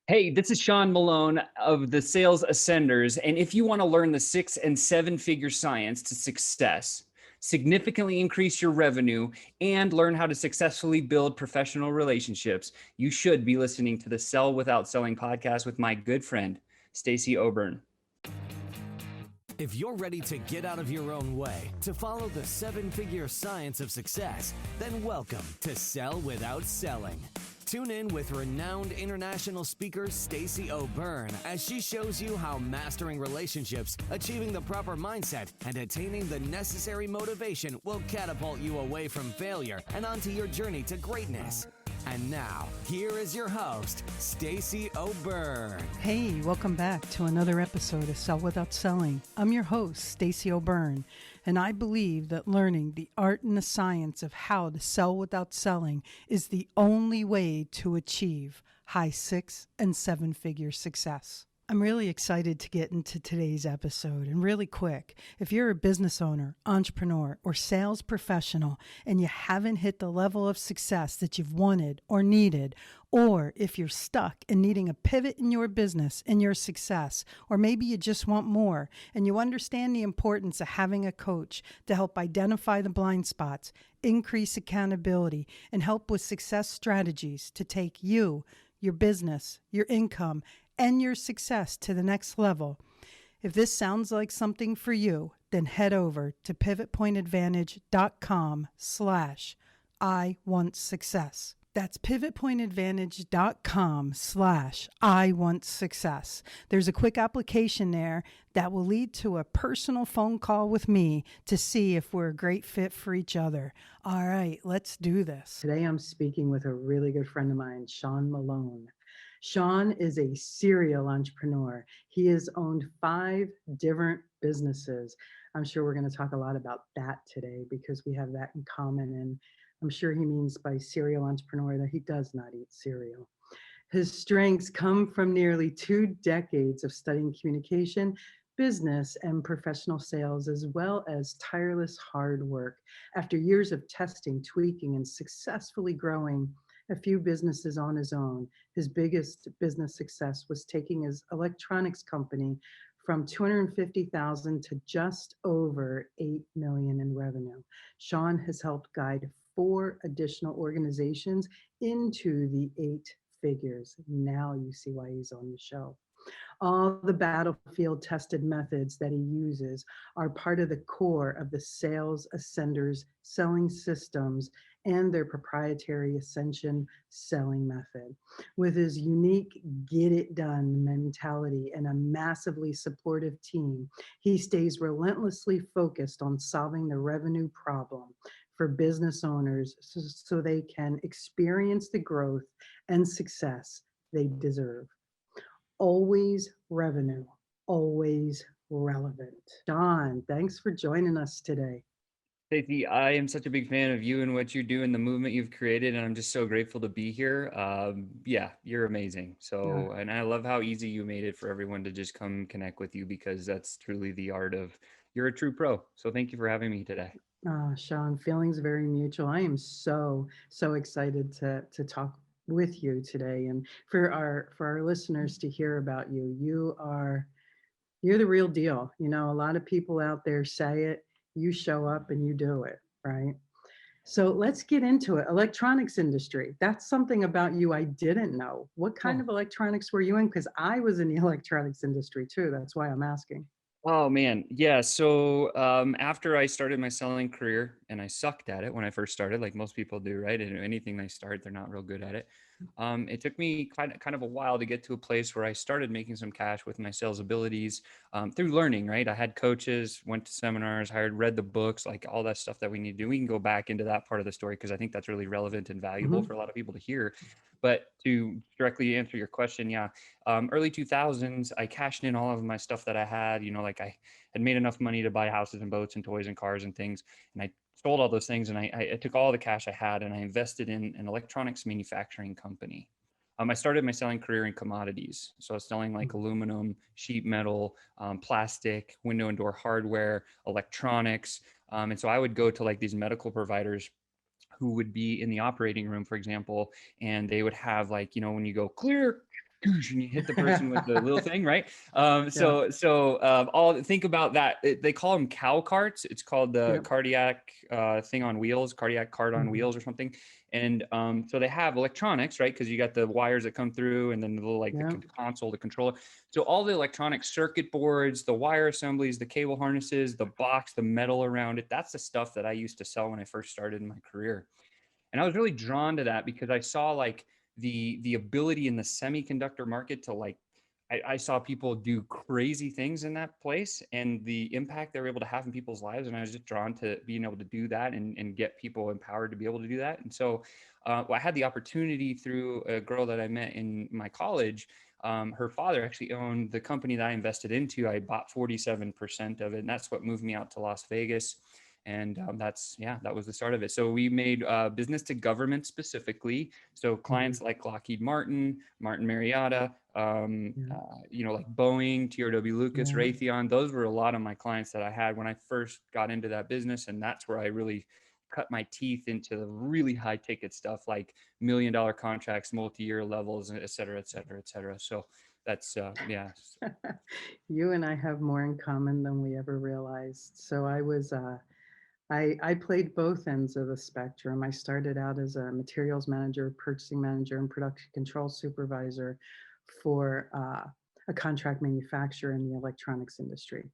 Hey, this is Sean Malone of the Sales Ascenders. And if you want to learn the 6 and 7 figure science to success, significantly increase your revenue, and learn how to successfully build professional relationships, you should be listening to the Sell Without Selling podcast with my good friend, Stacey Oburn. If you're ready to get out of your own way to follow the 7-figure science of success, then welcome to Sell Without Selling. Tune in with renowned international speaker Stacey Oburn as she shows you how mastering relationships, achieving the proper mindset, and attaining the necessary motivation will catapult you away from failure and onto your journey to greatness. And now, here is your host, Stacey Oburn. Hey, welcome back to another episode of Sell Without Selling. I'm your host, Stacey Oburn, and I believe that learning the art and the science of how to sell without selling is the only way to achieve high 6 and 7 figure success. I'm really excited to get into today's episode. And really quick, if you're a business owner, entrepreneur, or sales professional and you haven't hit the level of success that you've wanted or needed, or if you're stuck and needing a pivot in your business and your success, or maybe you just want more and you understand the importance of having a coach to help identify the blind spots, increase accountability, and help with success strategies to take you, your business, your income, and your success to the next level. If this sounds like something for you, then head over to pivotpointadvantage.com/I want success. That's pivotpointadvantage.com/I want success. There's a quick application there that will lead to a personal phone call with me to see if we're a great fit for each other. All right, let's do this. Today I'm speaking with a really good friend of mine, Sean Malone. Sean is a serial entrepreneur. He has owned 5 different businesses. I'm sure we're going to talk a lot about that today because we have that in common. And I'm sure he means by serial entrepreneur that he does not eat cereal. His strengths come from nearly 2 decades of studying communication, business, and professional sales, as well as tireless hard work. After years of testing, tweaking, and successfully growing a few businesses on his own, his biggest business success was taking his electronics company from $250,000 to just over $8 million in revenue. Sean has helped guide 4 additional organizations into the 8 figures. Now you see why he's on the show. All the battlefield tested methods that he uses are part of the core of the Sales Ascenders selling systems and their proprietary Ascension Selling Method. With his unique get it done mentality and a massively supportive team, he stays relentlessly focused on solving the revenue problem for business owners so they can experience the growth and success they deserve. Always revenue, always relevant. Sean, thanks for joining us today. Stacey, I am such a big fan of you and what you do and the movement you've created, and I'm just so grateful to be here. Yeah, you're amazing. So, and I love how easy you made it for everyone to just come connect with you because that's truly the art of, you're a true pro. So thank you for having me today. Sean, feelings very mutual. I am so excited to talk with you today, and for our listeners to hear about you. You're the real deal. You know, a lot of people out there say it, you show up and you do it, right? So let's get into it. Electronics industry. That's something about you I didn't know. What kind of electronics were you in? Because I was in the electronics industry too. That's why I'm asking. Oh man. Yeah. So after I started my selling career, and I sucked at it when I first started, like most people do, right? And anything they start, they're not real good at it. It took me kind of a while to get to a place where I started making some cash with my sales abilities through learning, right? I had coaches, went to seminars, read the books, like all that stuff that we need to do. We can go back into that part of the story because I think that's really relevant and valuable for a lot of people to hear. But to directly answer your question, yeah, early 2000s, I cashed in all of my stuff that I had, like I had made enough money to buy houses and boats and toys and cars and things. And I sold all those things, and I took all the cash I had and I invested in an electronics manufacturing company. I started my selling career in commodities. So I was selling like aluminum, sheet metal, plastic, window and door hardware, electronics. And so I would go to like these medical providers who would be in the operating room, for example, and they would have like, when you go clear, and you hit the person with the little thing, right? Yeah. All think about that. They call them cow carts. It's called the Yep. cardiac thing on wheels, cardiac cart on wheels or something. And so they have electronics, right? Because you got the wires that come through, and then the little like the Yep. console, the controller. So all the electronic circuit boards, the wire assemblies, the cable harnesses, the box, the metal around it. That's the stuff that I used to sell when I first started in my career. And I was really drawn to that because I saw like the ability in the semiconductor market to like I saw people do crazy things in that place and the impact they were able to have in people's lives. And I was just drawn to being able to do that and get people empowered to be able to do that. And so I had the opportunity through a girl that I met in my college. Her father actually owned the company that I invested into. I bought 47% of it. And that's what moved me out to Las Vegas. And that was the start of it. So we made business to government specifically. So clients like Lockheed Martin, Martin Marietta, like Boeing, TRW Lucas, Raytheon. Those were a lot of my clients that I had when I first got into that business. And that's where I really cut my teeth into the really high ticket stuff like $1 million contracts, multi-year levels, et cetera, et cetera, et cetera. So that's, You and I have more in common than we ever realized. So I played both ends of the spectrum. I started out as a materials manager, purchasing manager, and production control supervisor for a contract manufacturer in the electronics industry.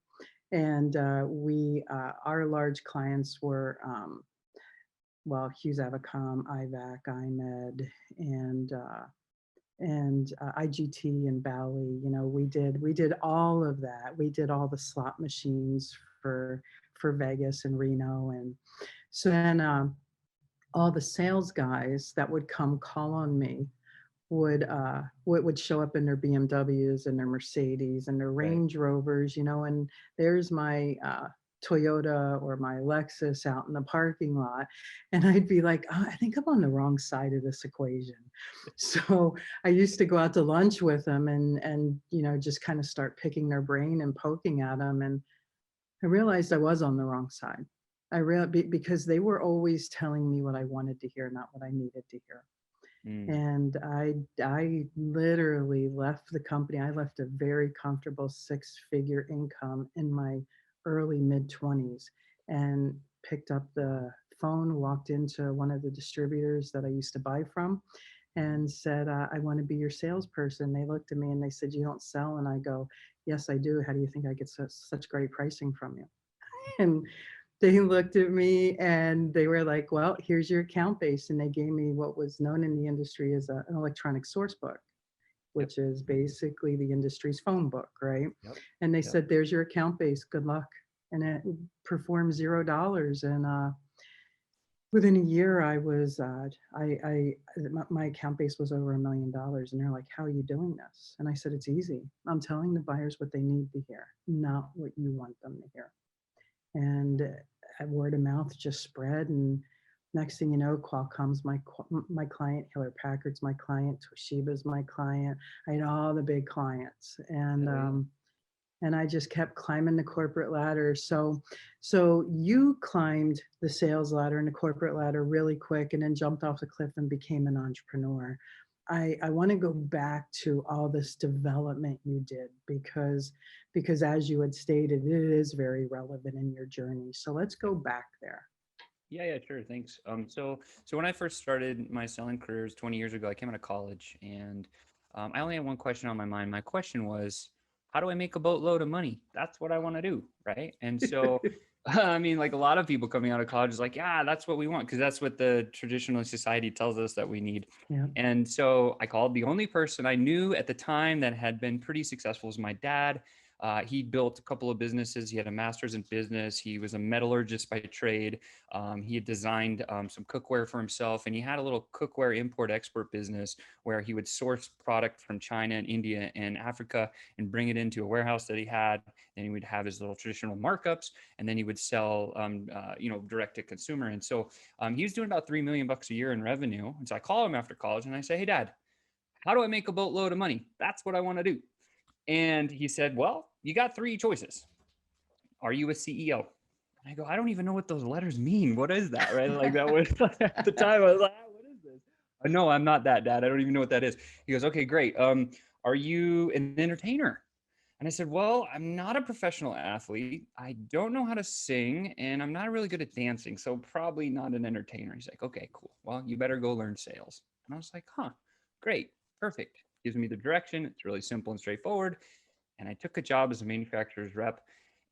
And our large clients were, Hughes Avicom, IVAC, IMED, and IGT and Bally. You know, we did all of that. We did all the slot machines for Vegas and Reno, and so then all the sales guys that would come call on me would show up in their BMWs and their Mercedes and their Range Rovers, you know, and there's my Toyota or my Lexus out in the parking lot. And I'd be like, oh, I think I'm on the wrong side of this equation. So I used to go out to lunch with them and you know, just kind of start picking their brain and poking at them. And I realized I was on the wrong side. Because they were always telling me what I wanted to hear, not what I needed to hear. And I literally left the company. I left a very comfortable 6-figure income in my early mid-20s and picked up the phone, walked into one of the distributors that I used to buy from and said, I want to be your salesperson. They looked at me and they said, you don't sell? And I go, yes, I do. How do you think I get such great pricing from you? And they looked at me and they were like, well, here's your account base. And they gave me what was known in the industry as an electronic source book, which is basically the industry's phone book, right? And they said, there's your account base. Good luck. And it performed $0. And within a year, I was, my account base was over $1 million. And they're like, how are you doing this? And I said, it's easy. I'm telling the buyers what they need to hear, not what you want them to hear. And word of mouth just spread. And next thing you know, Qualcomm's my client, Hewlett Packard's my client, Toshiba's my client. I had all the big clients, and I just kept climbing the corporate ladder. So you climbed the sales ladder and the corporate ladder really quick, and then jumped off the cliff and became an entrepreneur. I want to go back to all this development you did because as you had stated, it is very relevant in your journey. So let's go back there. Yeah, sure. Thanks. So when I first started my selling careers 20 years ago, I came out of college and I only had one question on my mind. My question was, how do I make a boatload of money? That's what I want to do, right? And so, I mean, like a lot of people coming out of college is like, yeah, that's what we want because that's what the traditional society tells us that we need. Yeah. And so I called the only person I knew at the time that had been pretty successful was my dad. He built a couple of businesses. He had a master's in business. He was a metallurgist by trade. He had designed some cookware for himself, and he had a little cookware import-export business where he would source product from China and India and Africa and bring it into a warehouse that he had. And he would have his little traditional markups, and then he would sell, direct to consumer. And so he was doing about $3 million a year in revenue. And so I call him after college and I say, hey, Dad, how do I make a boatload of money? That's what I want to do. And he said, well, you got 3 choices. Are you a CEO? And I go, I don't even know what those letters mean. What is that? Right? Like that was at the time I was like, what is this? No, I'm not that, Dad. I don't even know what that is. He goes, okay, great. are you an entertainer? And I said, well, I'm not a professional athlete. I don't know how to sing, and I'm not really good at dancing. So probably not an entertainer. He's like, okay, cool. Well, you better go learn sales. And I was like, huh, great, perfect. Gives me the direction. It's really simple and straightforward. And I took a job as a manufacturer's rep,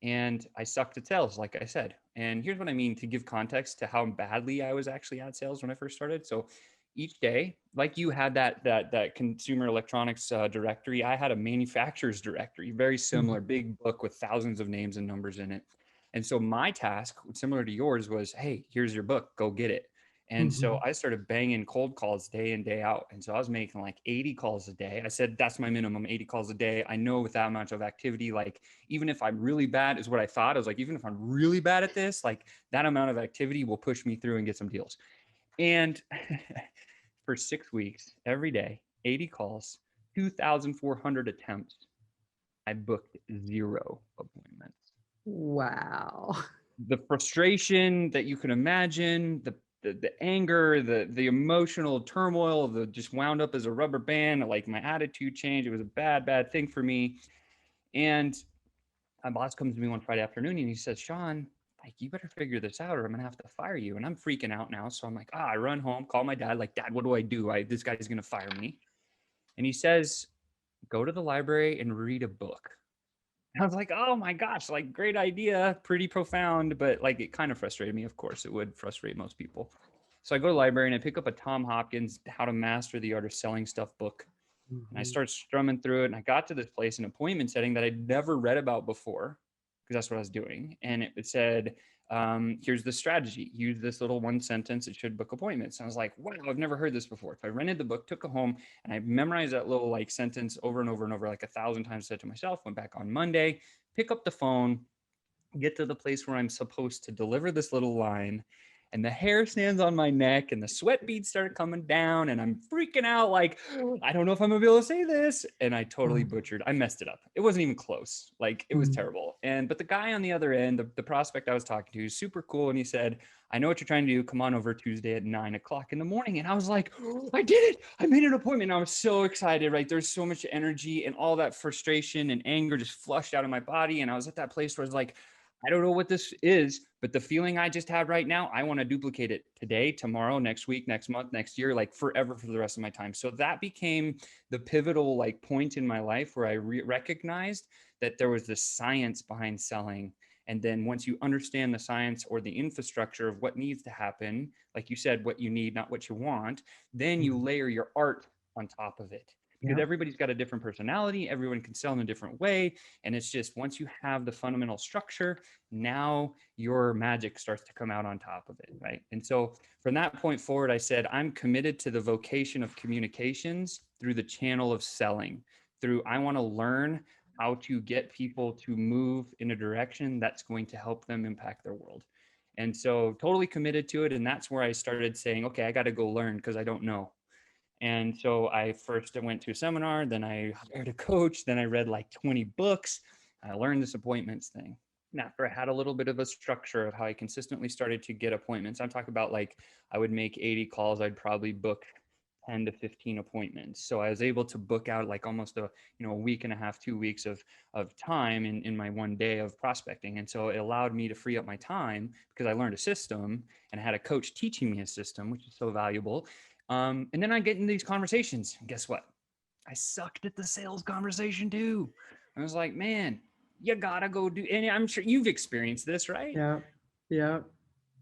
and I sucked at sales, like I said. And here's what I mean to give context to how badly I was actually at sales when I first started. So each day, like you had that consumer electronics directory, I had a manufacturer's directory, very similar, big book with thousands of names and numbers in it. And so my task, similar to yours, was, hey, here's your book, go get it. And so I started banging cold calls day in, day out. And so I was making like 80 calls a day. I said, that's my minimum, 80 calls a day. I know with that amount of activity, like even if I'm really bad, is what I thought. I was like, even if I'm really bad at this, like that amount of activity will push me through and get some deals. And for 6 weeks, every day, 80 calls, 2,400 attempts, I booked 0 appointments. Wow. The frustration that you can imagine, the anger, the emotional turmoil, the just wound up as a rubber band, like my attitude changed. It was a bad thing for me. And my boss comes to me one Friday afternoon and he says, Sean, like, you better figure this out or I'm gonna have to fire you. And I'm freaking out now. So I'm like, I run home, call my dad, like, Dad, what do? This guy's gonna fire me. And he says, go to the library and read a book. And I was like, oh my gosh, like, great idea, pretty profound, but like it kind of frustrated me. Of course, it would frustrate most people. So I go to the library and I pick up a Tom Hopkins How to Master the Art of Selling Stuff book. And I start strumming through it. And I got to this place, an appointment setting that I'd never read about before, because that's what I was doing. And it said, here's the strategy. Use this little one sentence. It should book appointments. And I was like, wow, I've never heard this before. So I rented the book, took it home, and I memorized that little like sentence over and over and over, like 1,000 times. Said to myself, went back on Monday, pick up the phone, get to the place where I'm supposed to deliver this little line. And the hair stands on my neck and the sweat beads started coming down and I'm freaking out like, I don't know if I'm gonna be able to say this. And I totally butchered. I messed it up. It wasn't even close. Like it was terrible. But the guy on the other end, the prospect I was talking to, is super cool. And he said, I know what you're trying to do. Come on over Tuesday at 9:00 in the morning. And I was like, I did it. I made an appointment. And I was so excited, right? There's so much energy and all that frustration and anger just flushed out of my body. And I was at that place where I was like, I don't know what this is, but the feeling I just had right now, I want to duplicate it today, tomorrow, next week, next month, next year, like forever for the rest of my time. So that became the pivotal like point in my life where I recognized that there was this science behind selling. And then once you understand the science or the infrastructure of what needs to happen, like you said, what you need, not what you want, then you layer your art on top of it. Because everybody's got a different personality, everyone can sell in a different way. And it's just once you have the fundamental structure, now your magic starts to come out on top of it, right? And so from that point forward, I said, I'm committed to the vocation of communications through the channel of selling. I want to learn how to get people to move in a direction that's going to help them impact their world. And so totally committed to it. And that's where I started saying, okay, I got to go learn because I don't know. And so I first went to a seminar, then I hired a coach, then I read like 20 books. I learned this appointments thing. And after I had a little bit of a structure of how I consistently started to get appointments, I'm talking about like I would make 80 calls, I'd probably book 10 to 15 appointments. So I was able to book out like almost a week and a half, 2 weeks of time in my one day of prospecting. And so it allowed me to free up my time because I learned a system and I had a coach teaching me a system, which is so valuable. And then I get in these conversations, and guess what? I sucked at the sales conversation too. I was like, man, you gotta go do, and I'm sure you've experienced this, right? Yeah.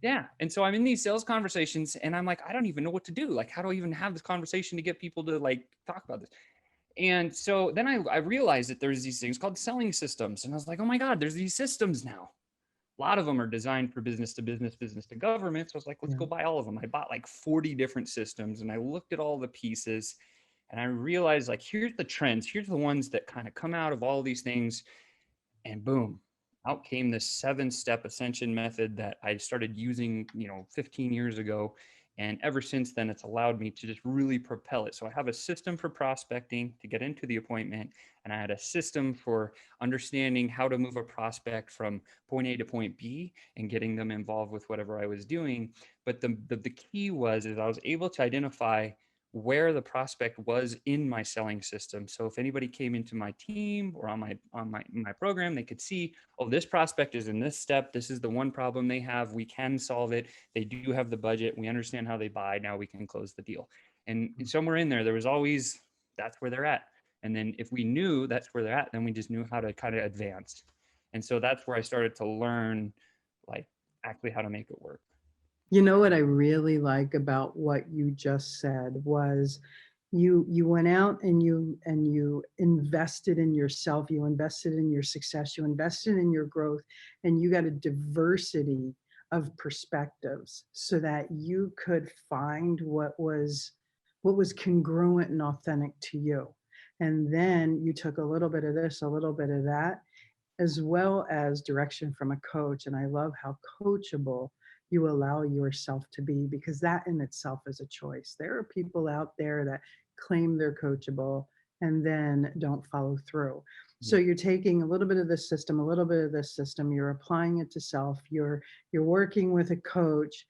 Yeah. And so I'm in these sales conversations and I'm like, I don't even know what to do. Like, how do I even have this conversation to get people to like talk about this? And so then I realized that there's these things called selling systems. And I was like, oh my God, there's these systems now. A lot of them are designed for business to business, business to government. So I was like, let's go buy all of them. I bought like 40 different systems and I looked at all the pieces and I realized like, here's the trends. Here's the ones that kind of come out of all these things. And boom, out came this 7-step Ascension method that I started using, 15 years ago. And ever since then, it's allowed me to just really propel it. So I have a system for prospecting to get into the appointment. And I had a system for understanding how to move a prospect from point A to point B and getting them involved with whatever I was doing. But the key is I was able to identify where the prospect was in my selling system. So if anybody came into my team or on my program, they could see, oh, this prospect is in this step. This is the one problem they have. We can solve it. They do have the budget. We understand how they buy. Now we can close the deal. And somewhere in there was always, that's where they're at. And then if we knew that's where they're at, then we just knew how to kind of advance. And so that's where I started to learn, like, actually how to make it work. You know what I really like about what you just said was you went out and you invested in yourself, you invested in your success, you invested in your growth, and you got a diversity of perspectives so that you could find what was congruent and authentic to you. And then you took a little bit of this, a little bit of that, as well as direction from a coach. And I love how coachable you allow yourself to be, because that in itself is a choice. There are people out there that claim they're coachable and then don't follow through. So you're taking a little bit of this system, a little bit of this system, you're applying it to self, you're working with a coach.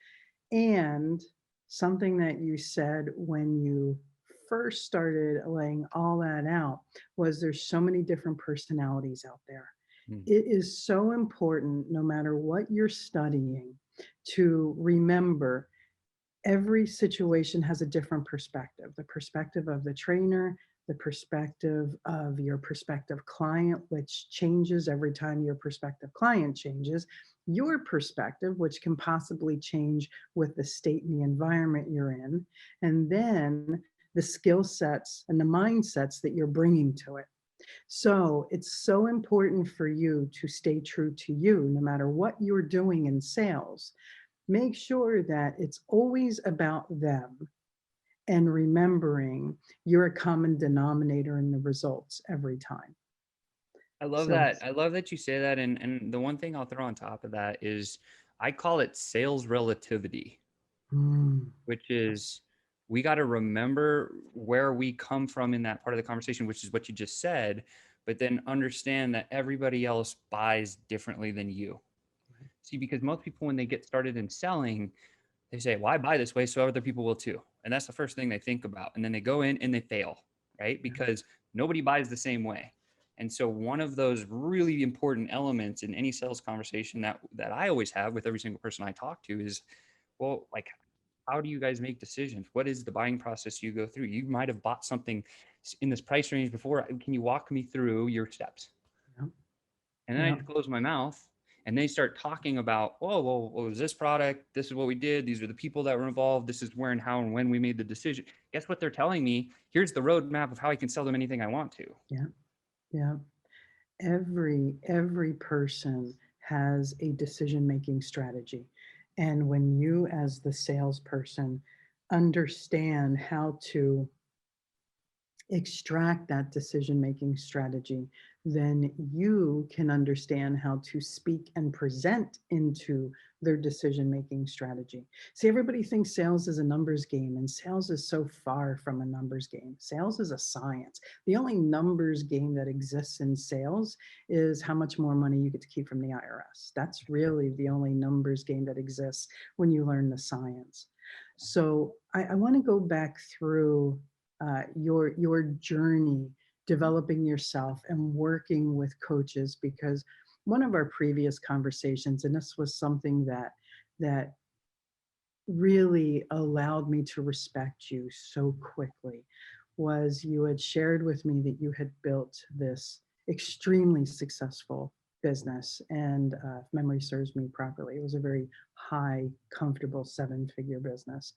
And something that you said when you first started laying all that out was there's so many different personalities out there. It is so important, no matter what you're studying, to remember every situation has a different perspective. The perspective of the trainer, the perspective of your prospective client, which changes every time your prospective client changes, your perspective, which can possibly change with the state and the environment you're in, and then the skill sets and the mindsets that you're bringing to it. So it's so important for you to stay true to you, no matter what you're doing in sales. Make sure that it's always about them and remembering you're a common denominator in the results every time. I love So that. I love that you say that. And the one thing I'll throw on top of that is I call it sales relativity, which is we got to remember where we come from in that part of the conversation, which is what you just said, but then understand that everybody else buys differently than you. See, because most people, when they get started in selling, they say, well, I buy this way, so other people will too. And that's the first thing they think about. And then they go in and they fail, right? Because nobody buys the same way. And so one of those really important elements in any sales conversation that I always have with every single person I talk to is, well, like, how do you guys make decisions? What is the buying process you go through? You might have bought something in this price range before. Can you walk me through your steps? Yep. And then I just close my mouth and they start talking about, oh, well, what was this product? This is what we did. These are the people that were involved. This is where and how and when we made the decision. Guess what they're telling me? Here's the roadmap of how I can sell them anything I want to. Yeah, yeah. Every person has a decision-making strategy. And when you, as the salesperson, understand how to extract that decision-making strategy, then you can understand how to speak and present into their decision-making strategy. See, everybody thinks sales is a numbers game, and sales is so far from a numbers game. Sales is a science. The only numbers game that exists in sales is how much more money you get to keep from the IRS. That's really the only numbers game that exists when you learn the science. So I want to go back through your journey developing yourself and working with coaches, because one of our previous conversations, and this was something that really allowed me to respect you so quickly, was you had shared with me that you had built this extremely successful business, and if memory serves me properly, it was a very high, comfortable 7-figure business.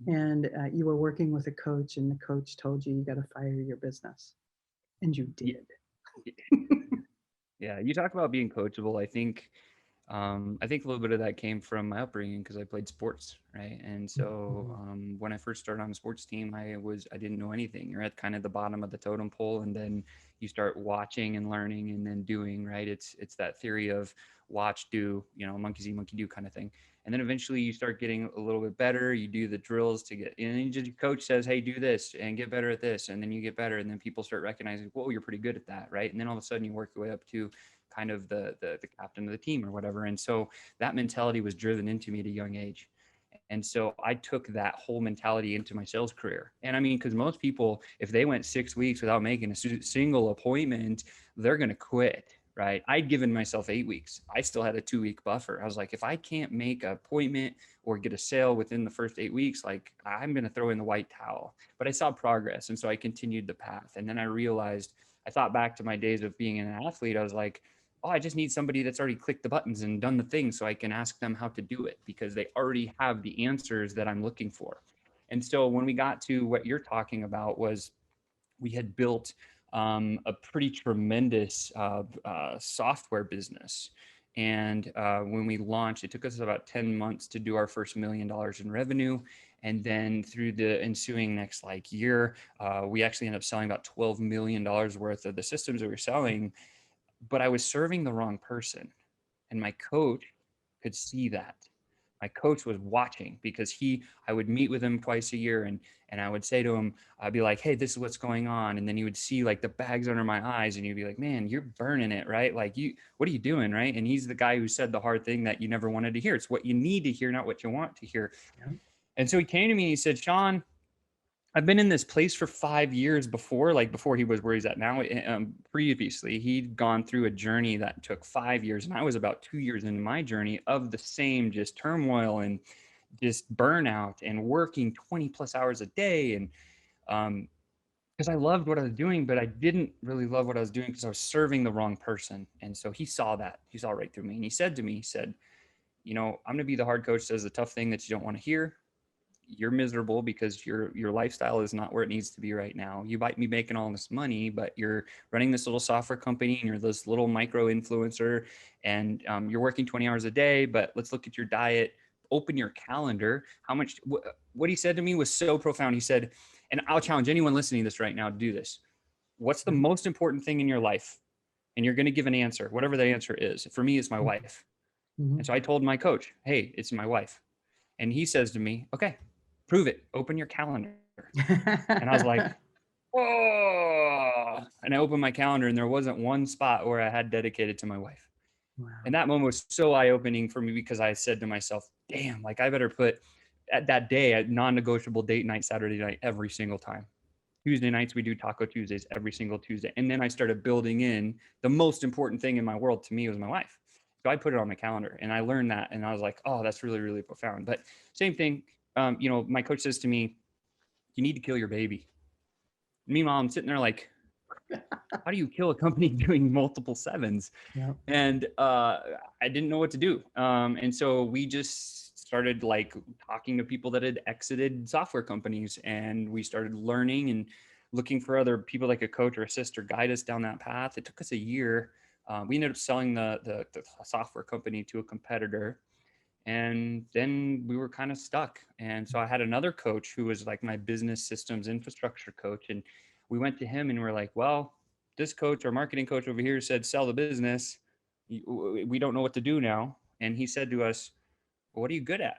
And you were working with a coach, and the coach told you got to fire your business, and you did. Yeah, you talk about being coachable. I think a little bit of that came from my upbringing because I played sports, right? And so when I first started on a sports team, I didn't know anything. You're at kind of the bottom of the totem pole, and then you start watching and learning and then doing, right? It's that theory of watch, do, monkey see, monkey do kind of thing. And then eventually you start getting a little bit better. You do the drills to get, and then your coach says, hey, do this and get better at this. And then you get better. And then people start recognizing, whoa, you're pretty good at that, right? And then all of a sudden you work your way up to kind of the captain of the team or whatever. And so that mentality was driven into me at a young age. And so I took that whole mentality into my sales career. And I mean, because most people, if they went 6 weeks without making a single appointment, they're going to quit, right? I'd given myself 8 weeks. I still had a 2 week buffer. I was like, if I can't make an appointment or get a sale within the first 8 weeks, like I'm going to throw in the white towel. But I saw progress. And so I continued the path. And then I realized, I thought back to my days of being an athlete. I was like, oh, I just need somebody that's already clicked the buttons and done the thing so I can ask them how to do it, because they already have the answers that I'm looking for. And so when we got to what you're talking about, was we had built a pretty tremendous software business. And when we launched, it took us about 10 months to do our first $1 million in revenue. And then through the ensuing next like year, we actually ended up selling about $12 million worth of the systems that we were selling. But I was serving the wrong person. And my coach could see that. My coach was watching, because I would meet with him twice a year, and I would say to him, I'd be like, hey, this is what's going on. And then he would see like the bags under my eyes, and he'd be like, man, you're burning it, right? Like, what are you doing? Right. And he's the guy who said the hard thing that you never wanted to hear. It's what you need to hear, not what you want to hear. Yeah. And so he came to me and he said, Sean, I've been in this place for 5 years before, like before he was where he's at now. Previously, he'd gone through a journey that took 5 years, and I was about 2 years into my journey of the same just turmoil and just burnout and working 20 plus hours a day. And because I loved what I was doing, but I didn't really love what I was doing because I was serving the wrong person. And so he saw that. He saw right through me. And he said to me, he said, I'm going to be the hard coach that says the tough thing that you don't want to hear. You're miserable because your lifestyle is not where it needs to be right now. You might be making all this money, but you're running this little software company and you're this little micro influencer, and you're working 20 hours a day. But let's look at your diet. Open your calendar. How much? What he said to me was so profound. He said, and I'll challenge anyone listening to this right now to do this. What's the most important thing in your life? And you're going to give an answer, whatever the answer is. For me, it's my wife. Mm-hmm. And so I told my coach, hey, it's my wife. And he says to me, okay, prove it. Open your calendar. And I was like, whoa. And I opened my calendar, and there wasn't one spot where I had dedicated to my wife. Wow. And that moment was so eye-opening for me, because I said to myself, damn, like I better put at that day a non-negotiable date night, Saturday night, every single time. Tuesday nights, we do Taco Tuesdays every single Tuesday. And then I started building in the most important thing in my world to me was my wife. So I put it on my calendar, and I learned that. And I was like, oh, that's really, really profound. But same thing, my coach says to me, you need to kill your baby. Meanwhile, I'm sitting there like, how do you kill a company doing multiple sevens? Yep. And I didn't know what to do. And so we just started like talking to people that had exited software companies, and we started learning and looking for other people like a coach or a sister guide us down that path. It took us a year. We ended up selling the software company to a competitor. And then we were kind of stuck. And so I had another coach who was like my business systems infrastructure coach. And we went to him and we're like, well, this coach, our marketing coach over here, said, sell the business. We don't know what to do now. And he said to us, well, what are you good at?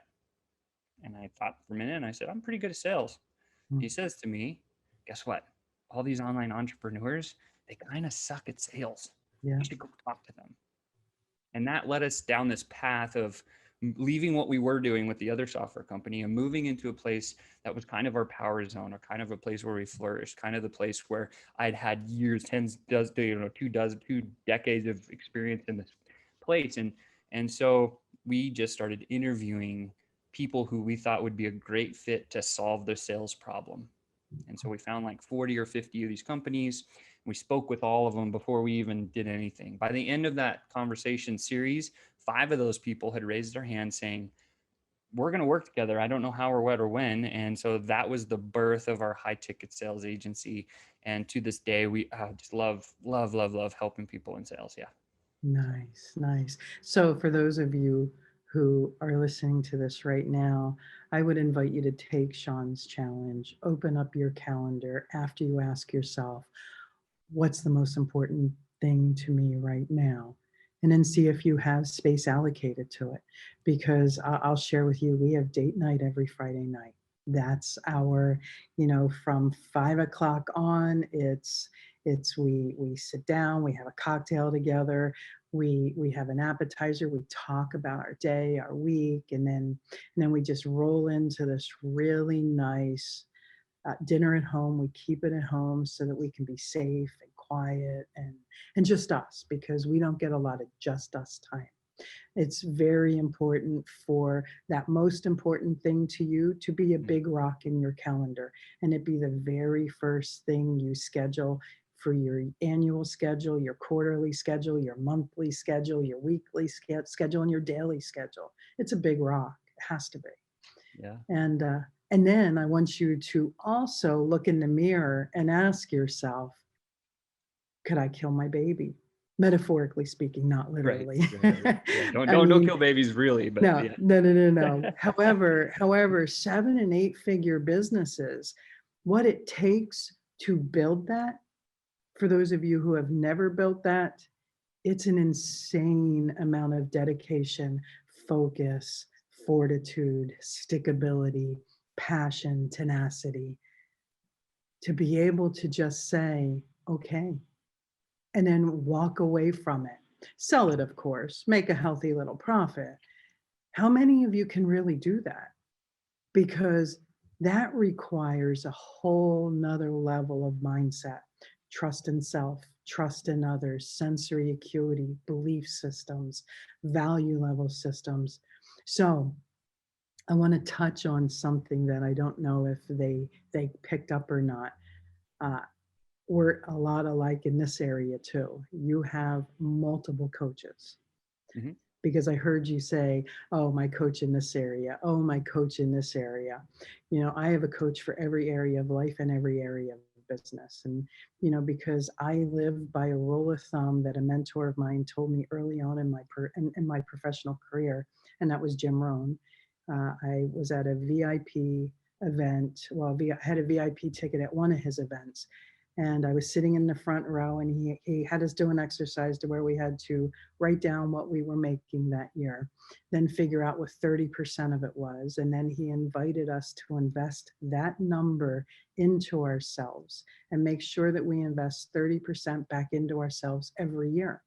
And I thought for a minute, and I said, I'm pretty good at sales. He says to me, guess what? All these online entrepreneurs, they kind of suck at sales. Yeah. You should go talk to them. And that led us down this path of leaving what we were doing with the other software company and moving into a place that was kind of our power zone, or kind of a place where we flourished, kind of the place where I'd had years, 2 decades of experience in this place. And so we just started interviewing people who we thought would be a great fit to solve the sales problem. And so we found like 40 or 50 of these companies. We spoke with all of them before we even did anything. By the end of that conversation series, 5 of those people had raised their hand saying, we're going to work together. I don't know how or what or when. And so that was the birth of our high ticket sales agency. And to this day, we just love helping people in sales. Yeah. Nice, nice. So for those of you who are listening to this right now, I would invite you to take Sean's challenge, open up your calendar after you ask yourself, what's the most important thing to me right now? And then see if you have space allocated to it. Because I'll share with you, we have date night every Friday night. That's our, from 5 o'clock on, it's we sit down, we have a cocktail together, We have an appetizer, we talk about our day, our week, and then we just roll into this really nice dinner at home. We keep it at home so that we can be safe and quiet and just us, because we don't get a lot of just us time. It's very important for that most important thing to you to be a big rock in your calendar, and it be the very first thing you schedule for your annual schedule, your quarterly schedule, your monthly schedule, your weekly schedule, and your daily schedule. It's a big rock. It has to be. Yeah. And then I want you to also look in the mirror and ask yourself, could I kill my baby? Metaphorically speaking, not Right. literally. Right. Yeah. I Don't mean, kill babies really, but no, yeah. no. However, 7 and 8 figure businesses, what it takes to build that, for those of you who have never built that, it's an insane amount of dedication, focus, fortitude, stickability, passion, tenacity, to be able to just say, okay, and then walk away from it. Sell it, of course, make a healthy little profit. How many of you can really do that? Because that requires a whole nother level of mindset, trust in self, trust in others, sensory acuity, belief systems, value level systems. So I want to touch on something that I don't know if they picked up or not. Uh, we're a lot alike in this area too. You have multiple coaches, Mhm. because I heard you say, oh, my coach in this area, oh, my coach in this area. I have a coach for every area of life and every area of business. And, because I live by a rule of thumb that a mentor of mine told me early on in my professional career, and that was Jim Rohn. I was at a VIP event. Well, I had a VIP ticket at one of his events. And I was sitting in the front row, and he had us do an exercise to where we had to write down what we were making that year, then figure out what 30% of it was. And then he invited us to invest that number into ourselves and make sure that we invest 30% back into ourselves every year.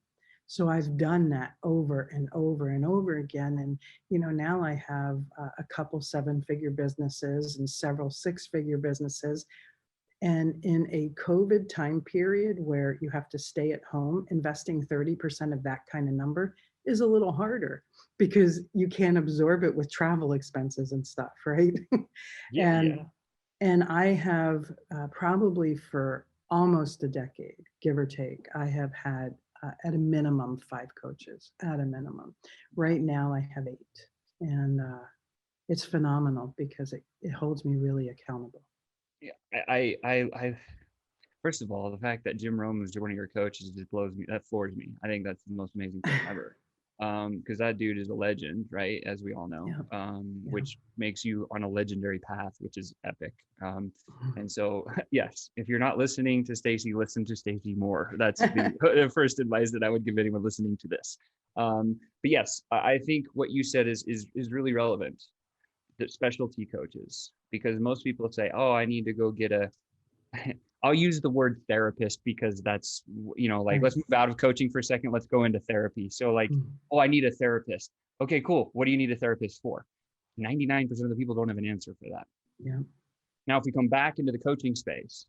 So I've done that over and over and over again. And, now I have a couple 7-figure businesses and several 6-figure businesses. And in a COVID time period where you have to stay at home, investing 30% of that kind of number is a little harder, because you can't absorb it with travel expenses and stuff, right? Yeah. and Yeah. and I have probably for almost a decade, give or take, I have had at a minimum 5 coaches, at a minimum. Right now I have 8, and it's phenomenal because it holds me really accountable. Yeah. I first of all, the fact that Jim Rome was one of your coaches just blows me. That floors me. I think that's the most amazing thing ever. Because that dude is a legend, right? As we all know, Yeah. which makes you on a legendary path, which is epic. And so, yes, if you're not listening to Stacy, listen to Stacy more. That's the first advice that I would give anyone listening to this. But yes, I think what you said is really relevant. The specialty coaches, because most people say, "Oh, I need to go get a." I'll use the word therapist because that's, like, Right. let's move out of coaching for a second. Let's go into therapy. So like, Mm. oh, I need a therapist. Okay, cool. What do you need a therapist for? 99% of the people don't have an answer for that. Yeah. Now, if we come back into the coaching space,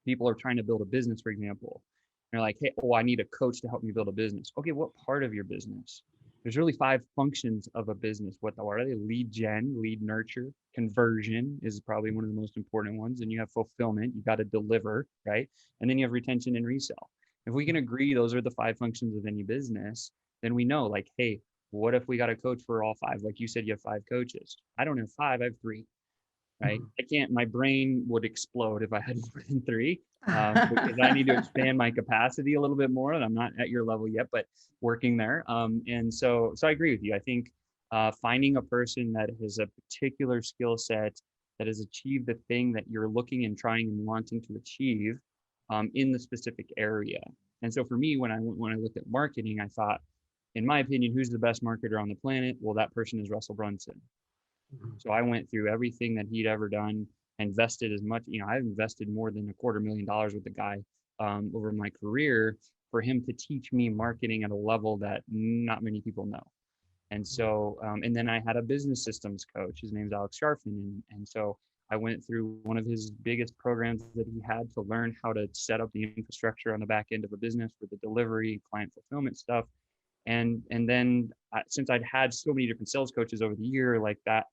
people are trying to build a business, for example. They're like, hey, oh, I need a coach to help me build a business. Okay, what part of your business? There's really 5 functions of a business. What are they? Lead gen, lead nurture, conversion is probably one of the most important ones. And you have fulfillment, you got to deliver, right? And then you have retention and resell. If we can agree those are the 5 functions of any business, then we know, like, hey, what if we got a coach for all 5? Like you said, you have 5 coaches. I don't have 5, I have 3. Right? I can't, my brain would explode if I had more than 3, because I need to expand my capacity a little bit more. And I'm not at your level yet, but working there. And so I agree with you. I think finding a person that has a particular skill set that has achieved the thing that you're looking and trying and wanting to achieve in the specific area. And so for me, when I looked at marketing, I thought, in my opinion, who's the best marketer on the planet? Well, that person is Russell Brunson. So I went through everything that he'd ever done, invested as much, I've invested more than $250,000 with the guy over my career. for him to teach me marketing at a level that not many people know. And so, and then I had a business systems coach. His name's Alex Sharfin. And so I went through one of his biggest programs that he had to learn how to set up the infrastructure on the back end of a business for the delivery, client fulfillment stuff. And then since I'd had so many different sales coaches over the year, like that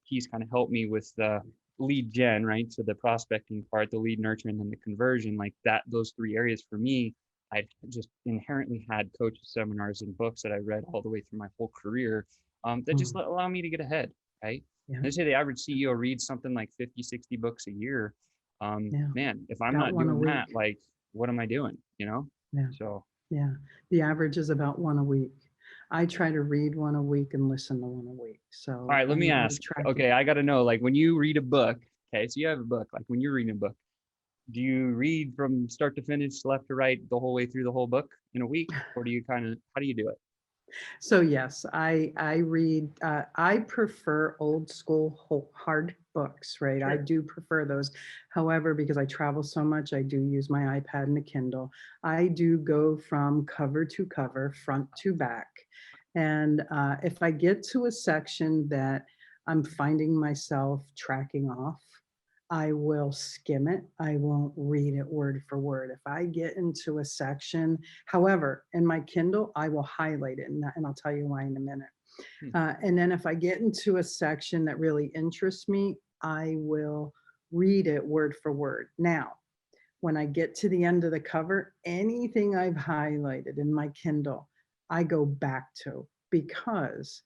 piece kind of helped me with the lead gen, right? So the prospecting part, the lead nurturing, and the conversion, like that, those three areas for me, I just inherently had coach seminars and books that I read all the way through my whole career that just allow me to get ahead, right? Yeah. They say the average CEO reads something like 50, 60 books a year. Yeah. Man, if I'm About not one a doing week. that, like, what am I doing? You know? Yeah. So. Yeah. The average is about one a week. I try to read one a week and listen to one a week. So all right, let me ask. Okay, I got to know, like when you read a book, okay, so you have a book, like when you're reading a book, do you read from start to finish, left to right, the whole way through the whole book in a week? Or do you how do you do it? So yes, I read. I prefer old school hard books, right? Sure. I do prefer those. However, because I travel so much, I do use my iPad and a Kindle. I do go from cover to cover, front to back, and if I get to a section that I'm finding myself tracking off, I will skim it. I won't read it word for word. If I get into a section, however, in my Kindle, I will highlight it, and I'll tell you why in a minute. And then if I get into a section that really interests me, I will read it word for word. Now, when I get to the end of the cover, anything I've highlighted in my Kindle, I go back to, because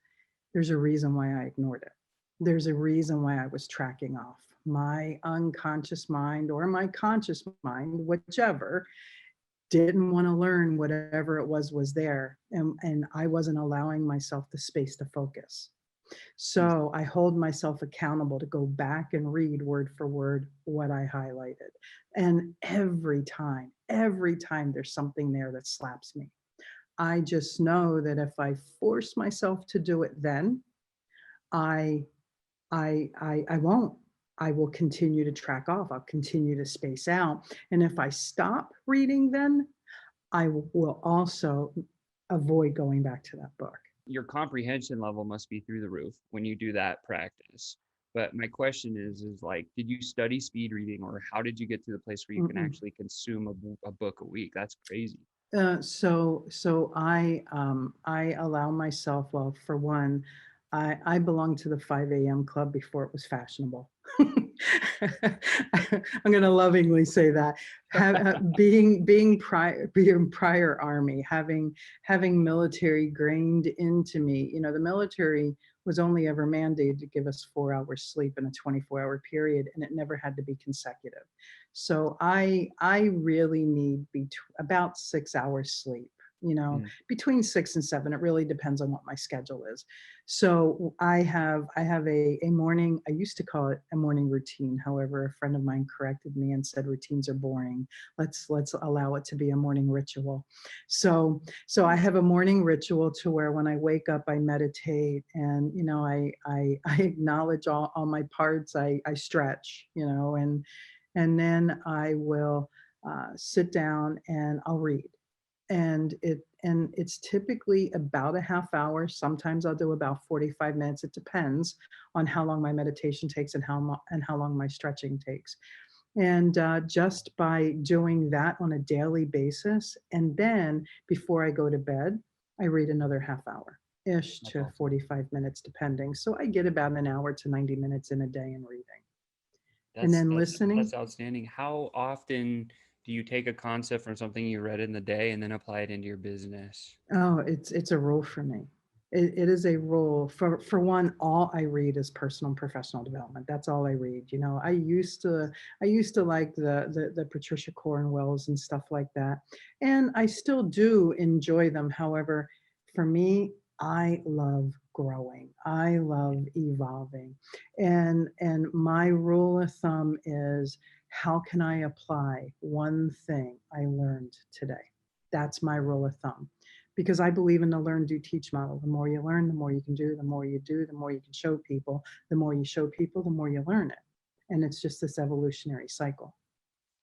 there's a reason why I ignored it. There's a reason why I was tracking off. My unconscious mind or my conscious mind, whichever, didn't want to learn whatever it was there. And I wasn't allowing myself the space to focus. So I hold myself accountable to go back and read word for word what I highlighted. And every time there's something there that slaps me. I just know that if I force myself to do it, then I won't. I will continue to track off. I'll continue to space out. And if I stop reading, then I will also avoid going back to that book. Your comprehension level must be through the roof when you do that practice. But my question is like, did you study speed reading, or how did you get to the place where you can actually consume a book a week? That's crazy. So I allow myself, well, for one, I belong to the 5 a.m. club before it was fashionable. I'm going to lovingly say that. Being prior army, having military grained into me. You know, the military was only ever mandated to give us 4 hours sleep in a 24-hour period, and it never had to be consecutive. So I really need about 6 hours sleep, you know, between 6 and 7. It really depends on what my schedule is. So I have a morning, I used to call it a morning routine. However, a friend of mine corrected me and said routines are boring. Let's allow it to be a morning ritual. So I have a morning ritual to where when I wake up, I meditate, and, you know, I acknowledge all my parts. I stretch, you know, and then I will sit down and I'll read. And it's typically about a half hour. Sometimes I'll do about 45 minutes. It depends on how long my meditation takes and how long my stretching takes. And just by doing that on a daily basis, and then before I go to bed, I read another half hour ish to 45 minutes, depending. So I get about an hour to 90 minutes in a day in reading. And then listening. That's outstanding. How often do you take a concept from something you read in the day and then apply it into your business? Oh, it's a rule for me. It is a rule. For one, all I read is personal and professional development. That's all I read. You know, I used to like the Patricia Cornwells and stuff like that, and I still do enjoy them. However, for me, I love growing. I love evolving, and my rule of thumb is, how can I apply one thing I learned today? That's my rule of thumb, because I believe in the learn, do, teach model. The more you learn, the more you can do. The more you do, the more you can show people. The more you show people, the more you learn it. And it's just this evolutionary cycle.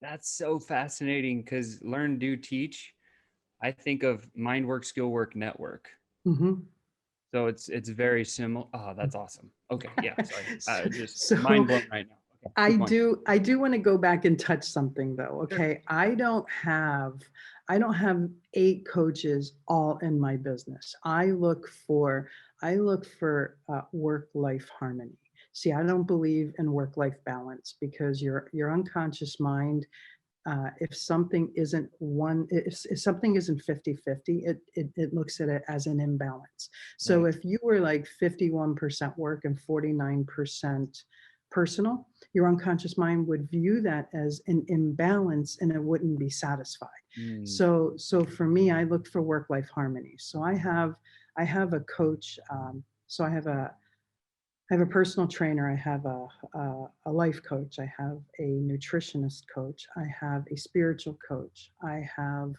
That's so fascinating, because learn, do, teach. I think of mind work, skill work, network. Mhm. So it's very similar. Oh, that's awesome. Okay, yeah, sorry. So, Just so mind blown right now. Okay, I keep going. do want to go back and touch something though. Sure. Okay. I don't have 8 coaches all in my business. I look for work-life harmony. See, I don't believe in work-life balance because your unconscious mind, if something isn't one, if something isn't 50-50, it looks at it as an imbalance. So Right. if you were like 51% work and 49% personal, your unconscious mind would view that as an imbalance and it wouldn't be satisfied. Mm, So for me, I look for work-life harmony. So I have a coach. So I have a personal trainer. I have a life coach. I have a nutritionist coach. I have a spiritual coach. I have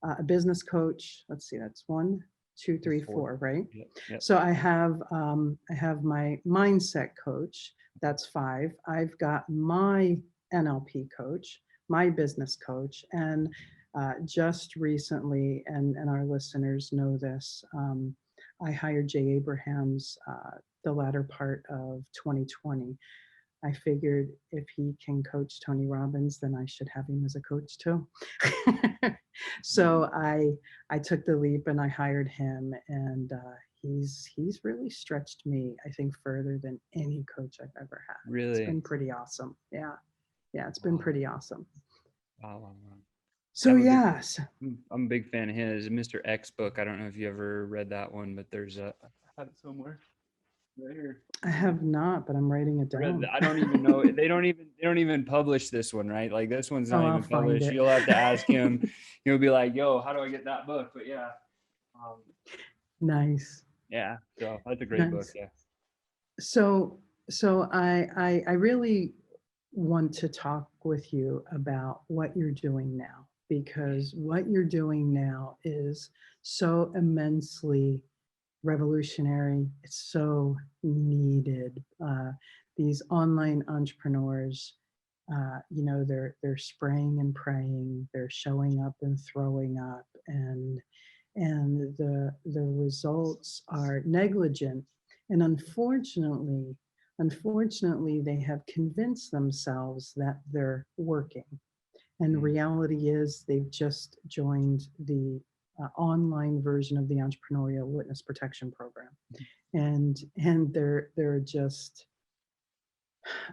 a business coach. Let's see, that's one, two, that's three, four. four, right? Yep. Yep. So I have my mindset coach. That's 5. I've got my NLP coach, my business coach, and just recently, and our listeners know this. I hired Jay Abrahams the latter part of 2020. I figured if he can coach Tony Robbins, then I should have him as a coach too. So I took the leap and I hired him, and he's really stretched me, I think, further than any coach I've ever had. It's Really? been pretty awesome. Yeah, it's been Wow. pretty awesome. Wow. Wow. Wow. So yes, I'm a big fan of his. Mr. X book. I don't know if you ever read that one, but there's a. I have it somewhere. Right here. I have not, but I'm writing it down. I don't even know. They don't even publish this one, right? Like this one's Oh, not I'll even find published. it. You'll have to ask him. He'll be like, "Yo, how do I get that book?" But yeah, um, Nice, yeah. So that's a great book. nice. Yeah. So, so I really want to talk with you about what you're doing now, because what you're doing now is so immensely revolutionary. It's so needed. These online entrepreneurs, they're spraying and praying, they're showing up and throwing up, and the results are negligent. And unfortunately, they have convinced themselves that they're working. And Mm, reality is they've just joined the online version of the Entrepreneurial Witness Protection Program, and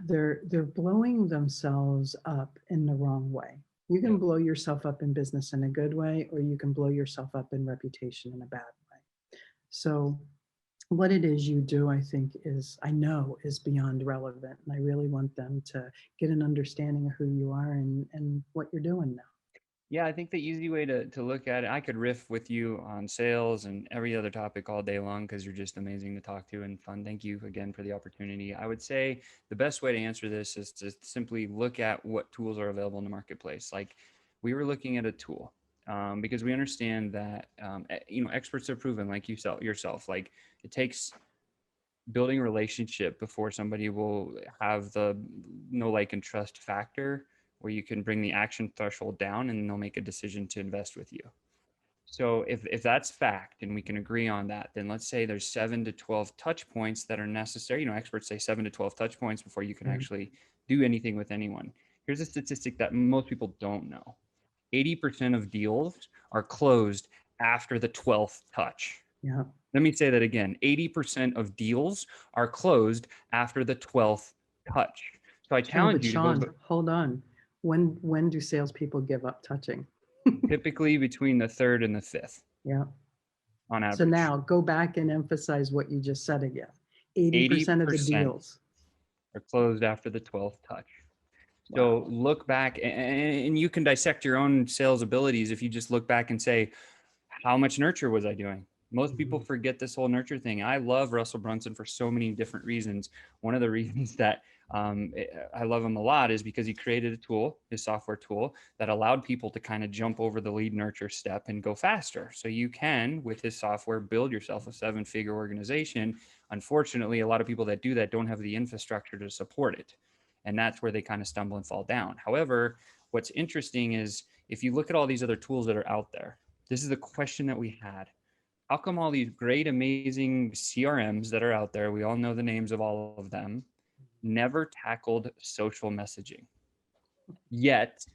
they're blowing themselves up in the wrong way. You can yep. blow yourself up in business in a good way, or you can blow yourself up in reputation in a bad way. So what it is you do, I know is beyond relevant. And I really want them to get an understanding of who you are and what you're doing now. Yeah, I think the easy way to look at it, I could riff with you on sales and every other topic all day long because you're just amazing to talk to and fun. Thank you again for the opportunity. I would say the best way to answer this is to simply look at what tools are available in the marketplace. Like we were looking at a tool because we understand that experts have proven, like yourself, like it takes building a relationship before somebody will have the know, like, and trust factor where you can bring the action threshold down and they'll make a decision to invest with you. So if that's fact and we can agree on that, then let's say there's 7 to 12 touch points that are necessary. Experts say 7 to 12 touch points before you can Mhm. actually do anything with anyone. Here's a statistic that most people don't know. 80% of deals are closed after the 12th touch. Yeah. Let me say that again. 80% of deals are closed after the 12th touch. So I Oh, challenge but you to go Sean, hold on. When do salespeople give up touching? typically between the third and the fifth Yeah. on So average. now go back and emphasize what you just said again. 80% of the 80% deals. are closed after the 12th touch. So Wow. look back and you can dissect your own sales abilities if you just look back and say, how much nurture was I doing? Most people Mhm. forget this whole nurture thing. I love Russell Brunson for so many different reasons. One of the reasons that I love him a lot is because he created a tool, his software tool, that allowed people to kind of jump over the lead nurture step and go faster. So you can, with his software, build yourself a 7-figure organization. Unfortunately, a lot of people that do that don't have the infrastructure to support it. And that's where they kind of stumble and fall down. However, what's interesting is if you look at all these other tools that are out there, This is the question that we had. How come all these great, amazing CRMs that are out there, we all know the names of all of them, never tackled social messaging? Yet,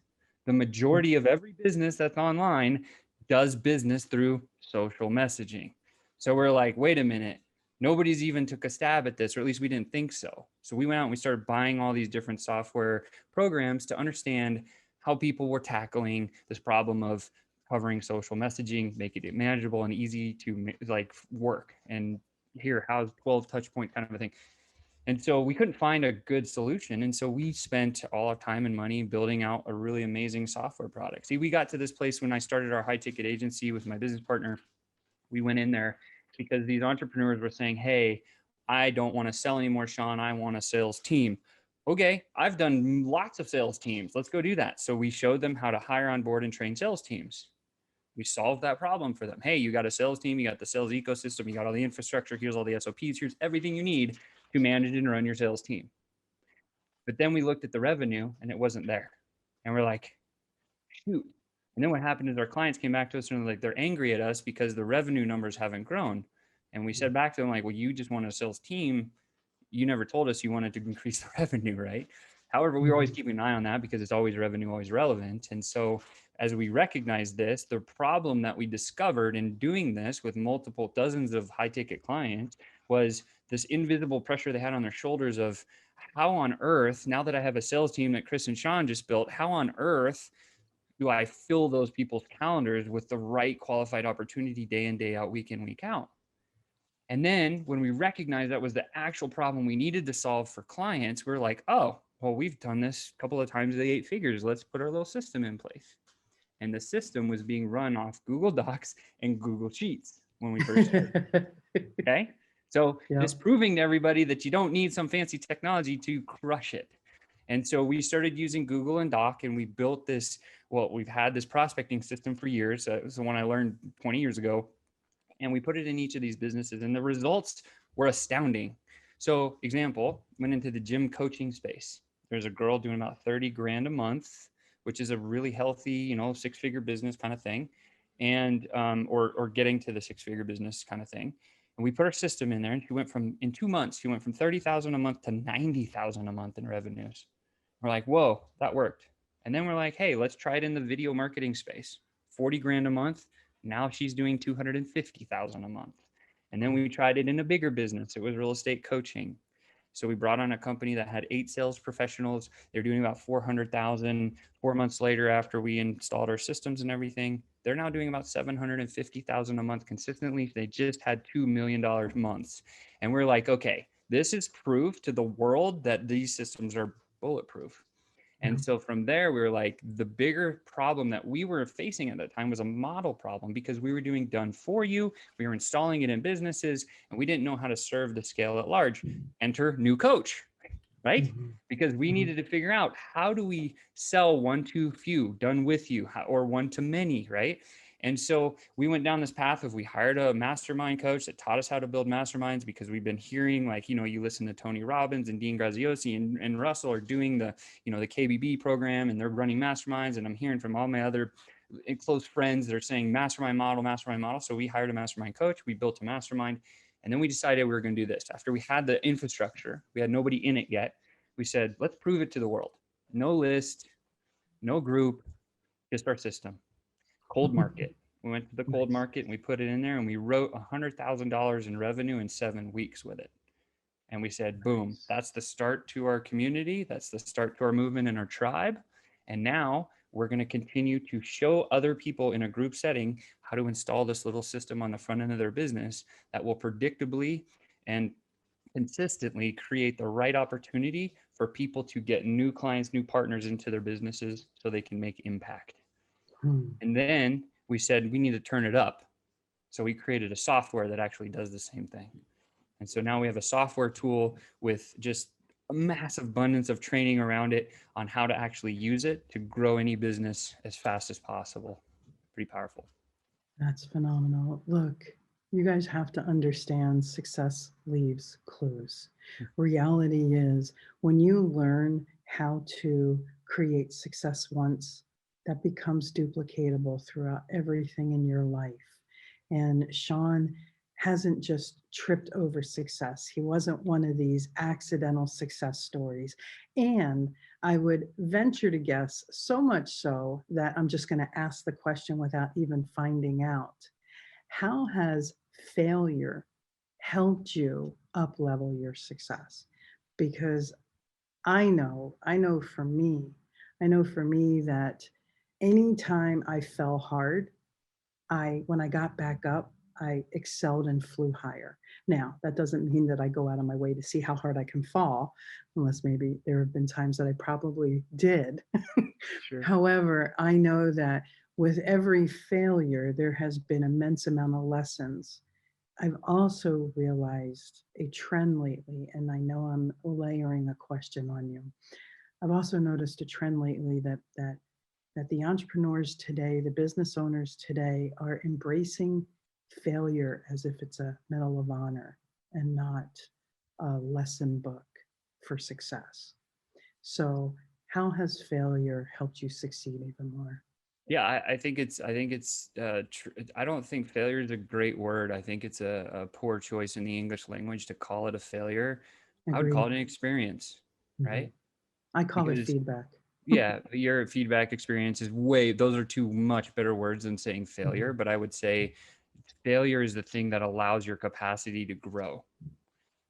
the majority of every business that's online does business through social messaging. So we're like, wait a minute, nobody's even took a stab at this, or at least we didn't think so. So we went out and we started buying all these different software programs to understand how people were tackling this problem of covering social messaging, making it manageable and easy to like work. And here, how's 12 touch point kind of a thing. And so we couldn't find a good solution. And so we spent all our time and money building out a really amazing software product. See, we got to this place when I started our high ticket agency with my business partner. We went in there because these entrepreneurs were saying, hey, I don't want to sell anymore, Sean. I want a sales team. Okay, I've done lots of sales teams. Let's go do that. So we showed them how to hire, on board, and train sales teams. We solved that problem for them. Hey, you got a sales team, you got the sales ecosystem, you got all the infrastructure, here's all the SOPs, here's everything you need to manage and run your sales team. But then we looked at the revenue and it wasn't there. And we're like, shoot. And then what happened is our clients came back to us and like, they're angry at us because the revenue numbers haven't grown. And we said back to them, like, well, you just want a sales team. You never told us you wanted to increase the revenue, right? However, we were always keeping an eye on that because it's always revenue, always relevant. And so as we recognized this, the problem that we discovered in doing this with multiple dozens of high ticket clients was this invisible pressure they had on their shoulders of how on earth, now that I have a sales team that Chris and Sean just built, how on earth do I fill those people's calendars with the right qualified opportunity day in, day out, week in, week out? And then when we recognized that was the actual problem we needed to solve for clients, we're like, oh, well, we've done this a couple of times at 8 figures. Let's put our little system in place. And the system was being run off Google Docs and Google Sheets when we first started. Okay. So Just proving to everybody that you don't need some fancy technology to crush it. And so we started using Google and Doc, and we built this. Well, we've had this prospecting system for years. It was the one I learned 20 years ago. And we put it in each of these businesses, and the results were astounding. So, example, went into the gym coaching space. There's a girl doing about 30 grand a month, which is a really healthy, 6-figure business kind of thing, and or getting to the 6-figure business kind of thing. And we put our system in there, and in 2 months, she went from 30,000 a month to 90,000 a month in revenues. We're like, whoa, that worked. And then we're like, hey, let's try it in the video marketing space. 40 grand a month. Now she's doing 250,000 a month. And then we tried it in a bigger business. It was real estate coaching. So we brought on a company that had 8 sales professionals. They're doing about 400,000. 4 months later, after we installed our systems and everything, they're now doing about 750,000 a month consistently. They just had $2 million months. And we're like, okay, this is proof to the world that these systems are bulletproof. And so from there, we were like, the bigger problem that we were facing at that time was a model problem because we were doing done for you. We were installing it in businesses and we didn't know how to serve the scale at large. Enter new coach, right? Because we needed to figure out how do we sell one to few, done with you, or one to many, right? And so we went down this path of we hired a mastermind coach that taught us how to build masterminds because we've been hearing like, you listen to Tony Robbins and Dean Graziosi and Russell are doing the KBB program and they're running masterminds. And I'm hearing from all my other close friends that are saying mastermind model. So we hired a mastermind coach. We built a mastermind. And then we decided we were going to do this. After we had the infrastructure, we had nobody in it yet. We said, let's prove it to the world. No list, no group, just our system. Cold market. We went to the cold market and we put it in there and we wrote $100,000 in revenue in 7 weeks with it. And we said, boom, that's the start to our community. That's the start to our movement and our tribe. And now we're going to continue to show other people in a group setting how to install this little system on the front end of their business that will predictably and consistently create the right opportunity for people to get new clients, new partners into their businesses so they can make impact. And then we said, we need to turn it up. So we created a software that actually does the same thing. And so now we have a software tool with just a massive abundance of training around it on how to actually use it to grow any business as fast as possible. Pretty powerful. That's phenomenal. Look, you guys have to understand success leaves clues. Reality is when you learn how to create success once, that becomes duplicatable throughout everything in your life. And Sean hasn't just tripped over success. He wasn't one of these accidental success stories. And I would venture to guess, so much so that I'm just going to ask the question without even finding out. How has failure helped you up level your success? Because I know for me that anytime I fell hard, when I got back up, I excelled and flew higher. Now, that doesn't mean that I go out of my way to see how hard I can fall, unless maybe there have been times that I probably did. Sure. However, I know that with every failure, there has been immense amount of lessons. I've also realized a trend lately, and I know I'm layering a question on you. I've also noticed a trend lately that the entrepreneurs today, the business owners today, are embracing failure as if it's a medal of honor and not a lesson book for success. So, how has failure helped you succeed even more? Yeah, I don't think failure is a great word. I think it's a poor choice in the English language to call it a failure. I would call Agreed. it an experience, Mhm. right? I call it Because feedback. yeah, your feedback experience is those are two much better words than saying failure. Mhm. But I would say failure is the thing that allows your capacity to grow.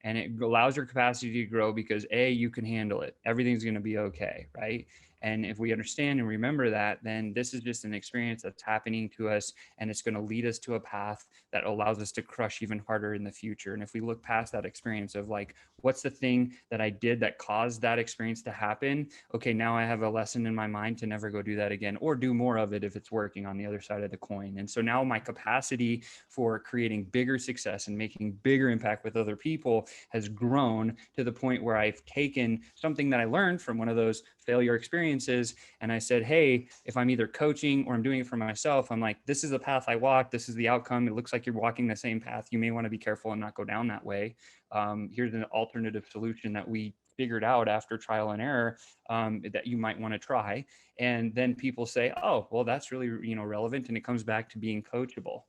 And it allows your capacity to grow because you can handle it. Everything's going to be okay, right? And if we understand and remember that, then this is just an experience that's happening to us, and it's going to lead us to a path that allows us to crush even harder in the future. And if we look past that experience of like, what's the thing that I did that caused that experience to happen? Okay, now I have a lesson in my mind to never go do that again, or do more of it if it's working on the other side of the coin. And so now my capacity for creating bigger success and making bigger impact with other people has grown to the point where I've taken something that I learned from one of those failure experiences, and I said, hey, if I'm either coaching or I'm doing it for myself, I'm like, this is the path I walk, this is the outcome, it looks like you're walking the same path, you may want to be careful and not go down that way. Here's an alternative solution that we figured out after trial and error, that you might want to try. And then people say, oh, well, that's really relevant, and it comes back to being coachable,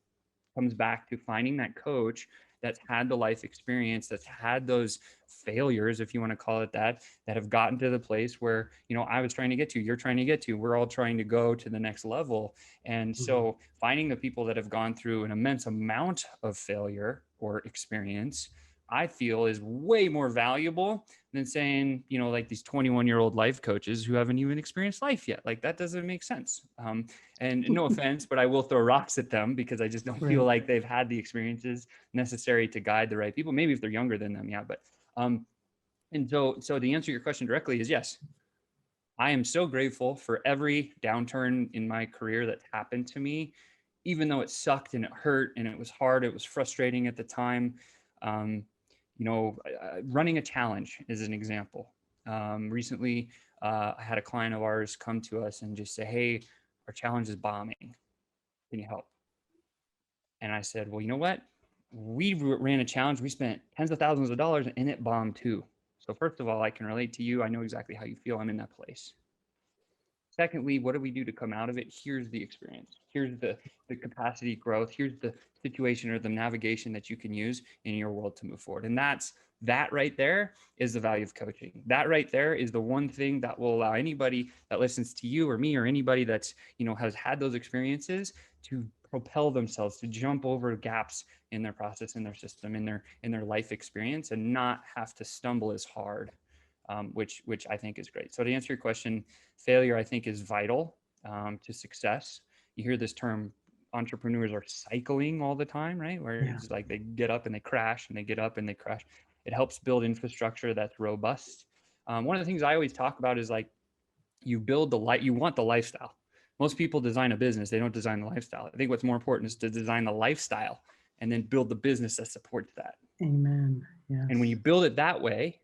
comes back to finding that coach that's had the life experience, that's had those failures, if you want to call it that, that have gotten to the place where, I was trying to get to, you're trying to get to, we're all trying to go to the next level. And Mhm. so finding the people that have gone through an immense amount of failure or experience, I feel is way more valuable than saying, like these 21-year-old life coaches who haven't even experienced life yet. Like that doesn't make sense. And no offense, but I will throw rocks at them because I just don't feel Right. like they've had the experiences necessary to guide the right people. Maybe if they're younger than them, yeah. But and so the answer to your question directly is yes. I am so grateful for every downturn in my career that happened to me, even though it sucked and it hurt and it was hard, it was frustrating at the time. Um, Running a challenge is an example. Recently, I had a client of ours come to us and just say, hey, our challenge is bombing. Can you help? And I said, well, you know what? We ran a challenge. We spent tens of thousands of dollars and it bombed too. So first of all, I can relate to you. I know exactly how you feel. I'm in that place. Secondly, what do we do to come out of it? Here's the experience. Here's the capacity growth. Here's the situation or the navigation that you can use in your world to move forward. And that right there is the value of coaching. That right there is the one thing that will allow anybody that listens to you or me or anybody that's, has had those experiences to propel themselves, to jump over gaps in their process, in their system, in their life experience, and not have to stumble as hard. Which I think is great. So to answer your question, failure I think is vital to success. You hear this term, entrepreneurs are cycling all the time, right? Where Yeah. it's like they get up and they crash and they get up and they crash. It helps build infrastructure that's robust. One of the things I always talk about is like you want the lifestyle. Most people design a business, they don't design the lifestyle. I think what's more important is to design the lifestyle and then build the business that supports that. Amen. And when you Yes. build it that way,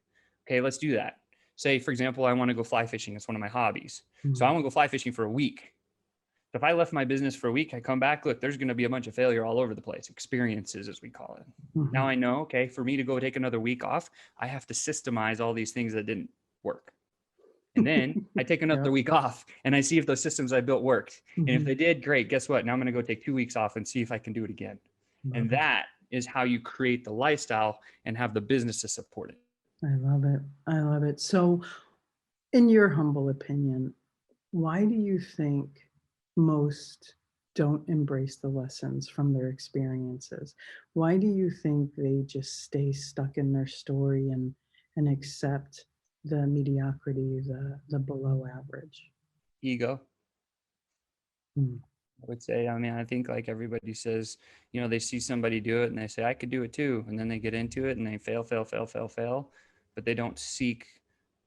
okay, let's do that. Say, for example, I want to go fly fishing. It's one of my hobbies. So I Mhm. want to go fly fishing for a week. So if I left my business for a week, I come back, look, there's going to be a bunch of failure all over the place, experiences, as we call it. Now Mhm. I know, okay, for me to go take another week off, I have to systemize all these things that didn't work. And then I take another Yep. week off and I see if those systems I built worked. And if Mhm. they did, great. Guess what? Now I'm going to go take 2 weeks off and see if I can do it again. And Love it. that is how you create the lifestyle and have the business to support it. I love it. I love it. So, in your humble opinion, why do you think most don't embrace the lessons from their experiences? Why do you think they just stay stuck in their story and accept the mediocrity, the below average? Ego, Hmm. I would say. I mean, I think like everybody says, they see somebody do it and they say, I could do it too. And then they get into it and they fail, fail, fail, fail, fail. But they don't seek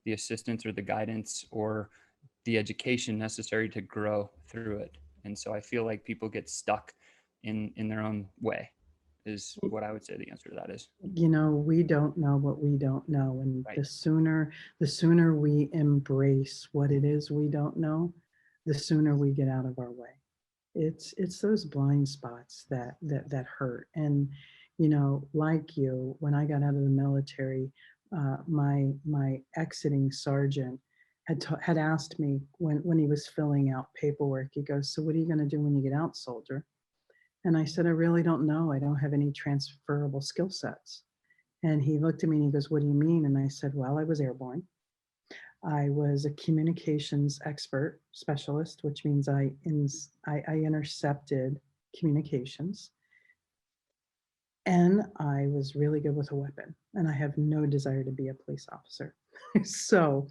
the assistance or the guidance or the education necessary to grow through it. And so I feel like people get stuck in their own way is what I would say the answer to that is. We don't know what we don't know, and Right. the sooner we embrace what it is we don't know, the sooner we get out of our way. It's those blind spots that hurt. And like you, when I got out of the military, my exiting sergeant had asked me when he was filling out paperwork. He goes, "So what are you going to do when you get out, soldier?" And I said, "I really don't know. I don't have any transferable skill sets." And he looked at me and he goes, "What do you mean?" And I said, "Well, I was airborne. I was a communications expert specialist, which means I intercepted communications, and I was really good with a weapon. And I have no desire to be a police officer. So,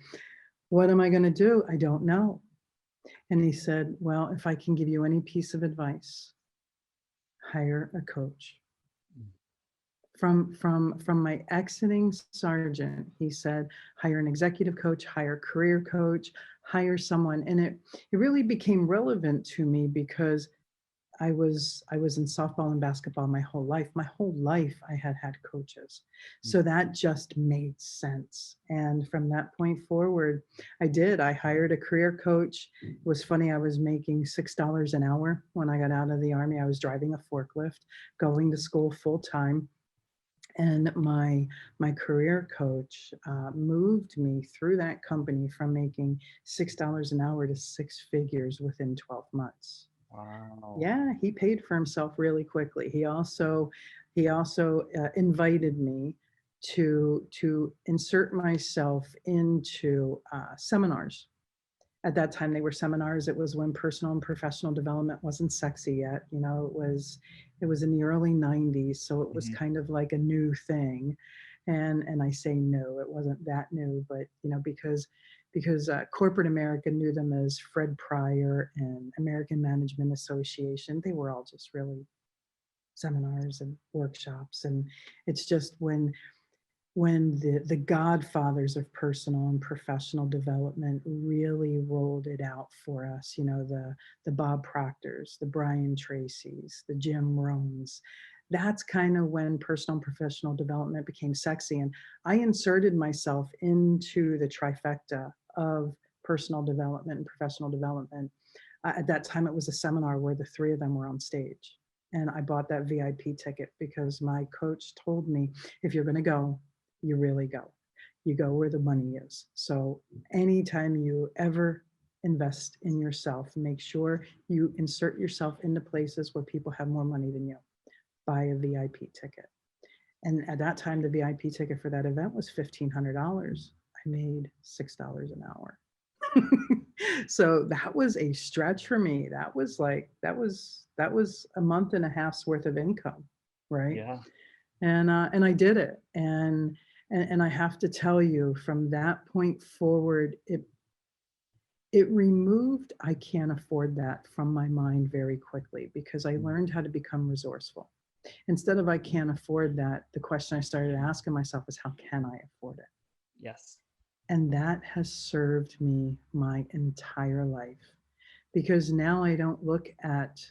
what am I going to do? I don't know." And he said, "Well, if I can give you any piece of advice, hire a coach." From my exiting sergeant, he said, hire an executive coach, hire a career coach, hire someone. And it really became relevant to me because I was in softball and basketball my whole life. My whole life I had coaches. So that just made sense. And from that point forward, I hired a career coach. It was funny, I was making $6 an hour when I got out of the Army. I was driving a forklift, going to school full time. And my career coach moved me through that company from making $6 an hour to six figures within 12 months. Wow. Yeah, he paid for himself really quickly. He also invited me to insert myself into seminars. At that time, they were seminars. It was when personal and professional development wasn't sexy yet. It was in the early 90s, so it was Mhm. kind of like a new thing. And I say no, it wasn't that new, but because corporate America knew them as Fred Pryor and American Management Association. They were all just really seminars and workshops. And it's just when the godfathers of personal and professional development really rolled it out for us, the Bob Proctors, the Brian Tracys, the Jim Rohns. That's kind of when personal and professional development became sexy. And I inserted myself into the trifecta of personal development and professional development. At that time, it was a seminar where the three of them were on stage. And I bought that VIP ticket because my coach told me, if you're going to go, you really go. You go where the money is. So anytime you ever invest in yourself, make sure you insert yourself into places where people have more money than you. Buy a VIP ticket. And at that time, the VIP ticket for that event was $1,500. I made $6 an hour. So that was a stretch for me. That was a month and a half's worth of income, right? Yeah. And I did it. And I have to tell you, from that point forward, it removed I can't afford that from my mind very quickly, because I learned how to become resourceful. Instead of I can't afford that, the question I started asking myself is, how can I afford it? Yes. And that has served me my entire life, because now I don't look at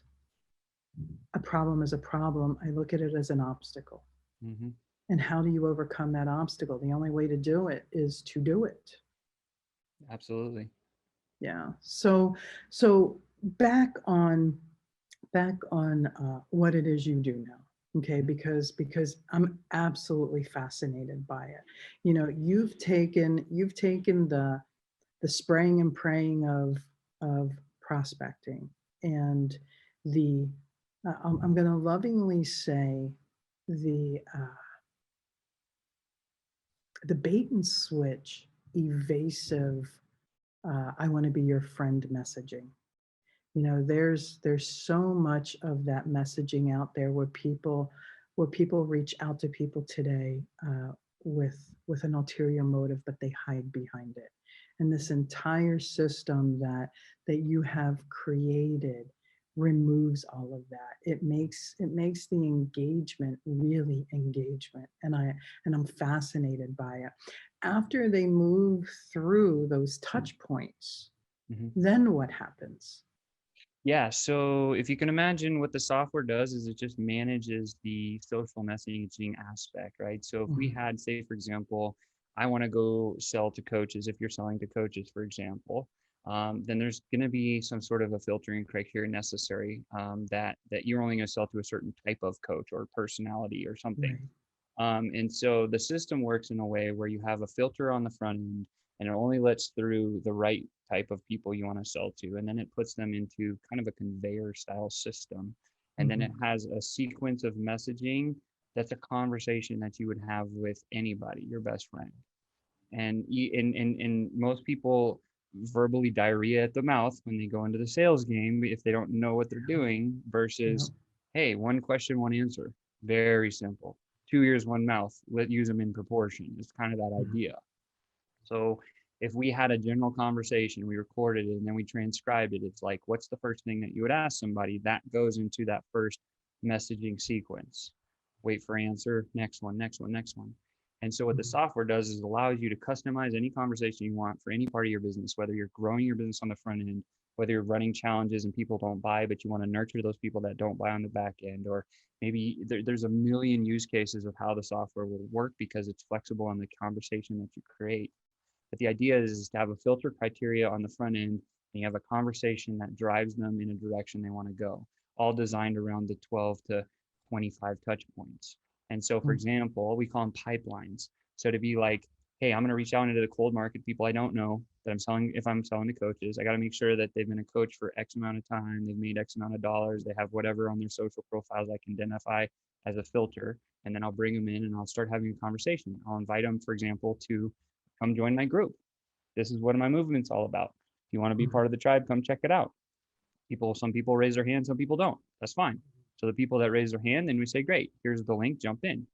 a problem as a problem. I look at it as an obstacle. Hmm. And how do you overcome that obstacle? The only way to do it is to do it. Absolutely. Yeah. So back on what it is you do now. Okay, because I'm absolutely fascinated by it. You've taken the the spraying and praying of prospecting, and the I'm going to lovingly say the bait and switch, evasive, I want to be your friend messaging. You know, there's so much of that messaging out there where people reach out to people today with an ulterior motive, but they hide behind it. And this entire system that you have created removes all of that. It makes the engagement really engagement, and I'm fascinated by it. After they move through those touch points, Mhm. then what happens? Yeah, so if you can imagine, what the software does is it just manages the social messaging aspect, right? So if we Mhm. had, say, for example, I want to go sell to coaches, if you're selling to coaches, for example, then there's going to be some sort of a filtering criteria necessary, that you're only going to sell to a certain type of coach or personality or something. Right. And so the system works in a way where you have a filter on the front end, and it only lets through the right type of people you want to sell to. And then it puts them into kind of a conveyor style system. And then it Mhm. has a sequence of messaging that's a conversation that you would have with anybody, your best friend. And most people verbally diarrhea at the mouth when they go into the sales game if they don't know what they're doing, Yeah. versus, hey, one question, one answer. Very simple. Two ears, one mouth. Let use them in proportion. It's kind of that Mhm. idea. So if we had a general conversation, we recorded it, and then we transcribed it, it's like, what's the first thing that you would ask somebody? That goes into that first messaging sequence. Wait for answer, next one, next one, next one. And so what the Mhm. software does is allows you to customize any conversation you want for any part of your business, whether you're growing your business on the front end, whether you're running challenges and people don't buy, but you want to nurture those people that don't buy on the back end, or maybe there's a million use cases of how the software will work because it's flexible on the conversation that you create. But the idea is to have a filter criteria on the front end, and you have a conversation that drives them in a direction they want to go, all designed around the 12 to 25 touch points. And so, for Mhm. example, we call them pipelines. So to be like, hey, I'm going to reach out into the cold market, people I don't know that I'm selling. If I'm selling to coaches, I got to make sure that they've been a coach for X amount of time, they've made X amount of dollars, they have whatever on their social profiles I can identify as a filter. And then I'll bring them in and I'll start having a conversation. I'll invite them, for example, to come join my group. This is what my movement's all about. If you want to be Mhm. part of the tribe, come check it out. Some people raise their hand, some people don't. That's fine. So the people that raise their hand, then we say, great, here's the link, jump in.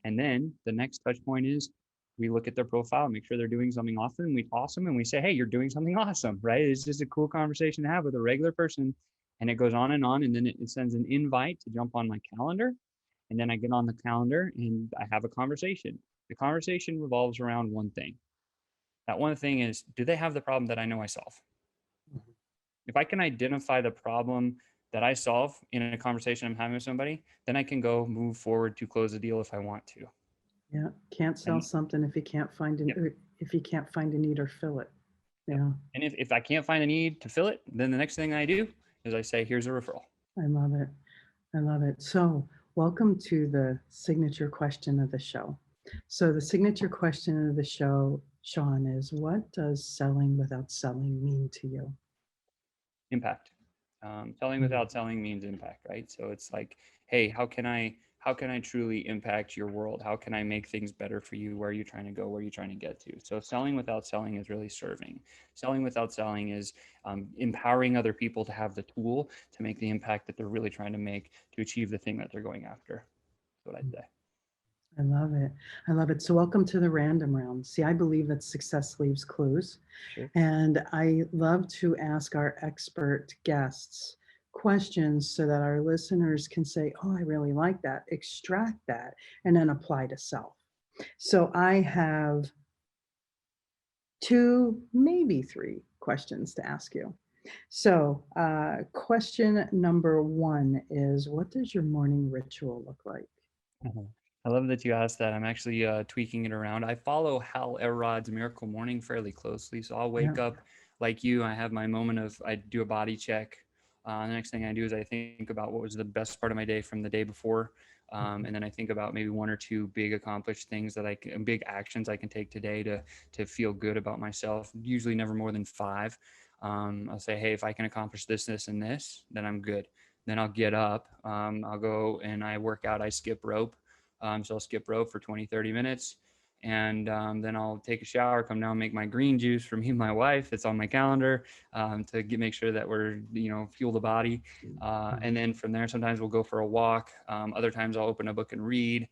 And then the next touch point is we look at their profile, make sure they're doing something awesome. We toss them and we say, hey, you're doing something awesome, right? It's just a cool conversation to have with a regular person. And it goes on. And then it sends an invite to jump on my calendar. And then I get on the calendar and I have a conversation. The conversation revolves around one thing. That one thing is, do they have the problem that I know I solve? Mhm. If I can identify the problem that I solve in a conversation I'm having with somebody, then I can go move forward to close the deal if I want to. Yeah. Can't sell And something if you can't find yep, if you can't find a need or fill it. yep. Yeah. And if I can't find a need to fill it, then the next thing I do is I say, here's a referral. I love it. I love it. So, welcome to the signature question of the show. So, the signature question of the show, Sean, is what does selling without selling mean to you? Impact. Selling Mm. without selling means impact, right? So it's like, hey, how can I truly impact your world? How can I make things better for you? Where are you trying to go? Where are you trying to get to? So selling without selling is really serving. Selling without selling is empowering other people to have the tool to make the impact that they're really trying to make to achieve the thing that they're going after. That's what I'd say. I love it. I love it. So, welcome to the random round. See, I believe that success leaves clues. Sure. And I love to ask our expert guests questions so that our listeners can say, oh, I really like that, extract that, and then apply to self. So, I have two, maybe three questions to ask you. So, question number one is, what does your morning ritual look like? Mhm. I love that you asked that. I'm actually tweaking it around. I follow Hal Elrod's Miracle Morning fairly closely. So I'll Yeah. wake up like you. I have my moment of, I do a body check. The next thing I do is I think about what was the best part of my day from the day before. And then I think about maybe one or two big accomplished things that big actions I can take today to feel good about myself. Usually never more than 5. I'll say, hey, if I can accomplish this, this, and this, then I'm good. Then I'll get up. I'll go and I work out. I skip rope. So I'll skip rope for 20, 30 minutes. And then I'll take a shower, come down, make my green juice for me and my wife. It's on my calendar to make sure that we're, fuel the body. And then from there, sometimes we'll go for a walk. Other times I'll open a book and read,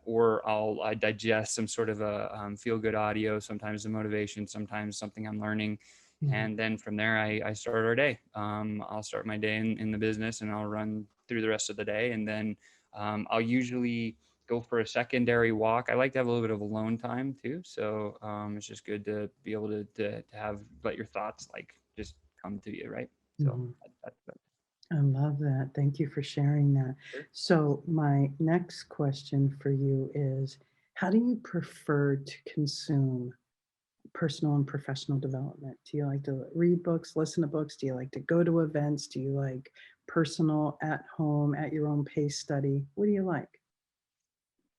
or I digest some sort of a feel-good audio, sometimes the motivation, sometimes something I'm learning. And then from there, I start our day. I'll start my day in the business and I'll run through the rest of the day. And then I'll usually go for a secondary walk. I like to have a little bit of alone time too. So it's just good to be able to let your thoughts just come to you, right? So that's I love that. Thank you for sharing that. Sure. So my next question for you is, how do you prefer to consume personal and professional development? Do you like to read books, listen to books? Do you like to go to events? Do you like personal at home, at your own pace study? What do you like?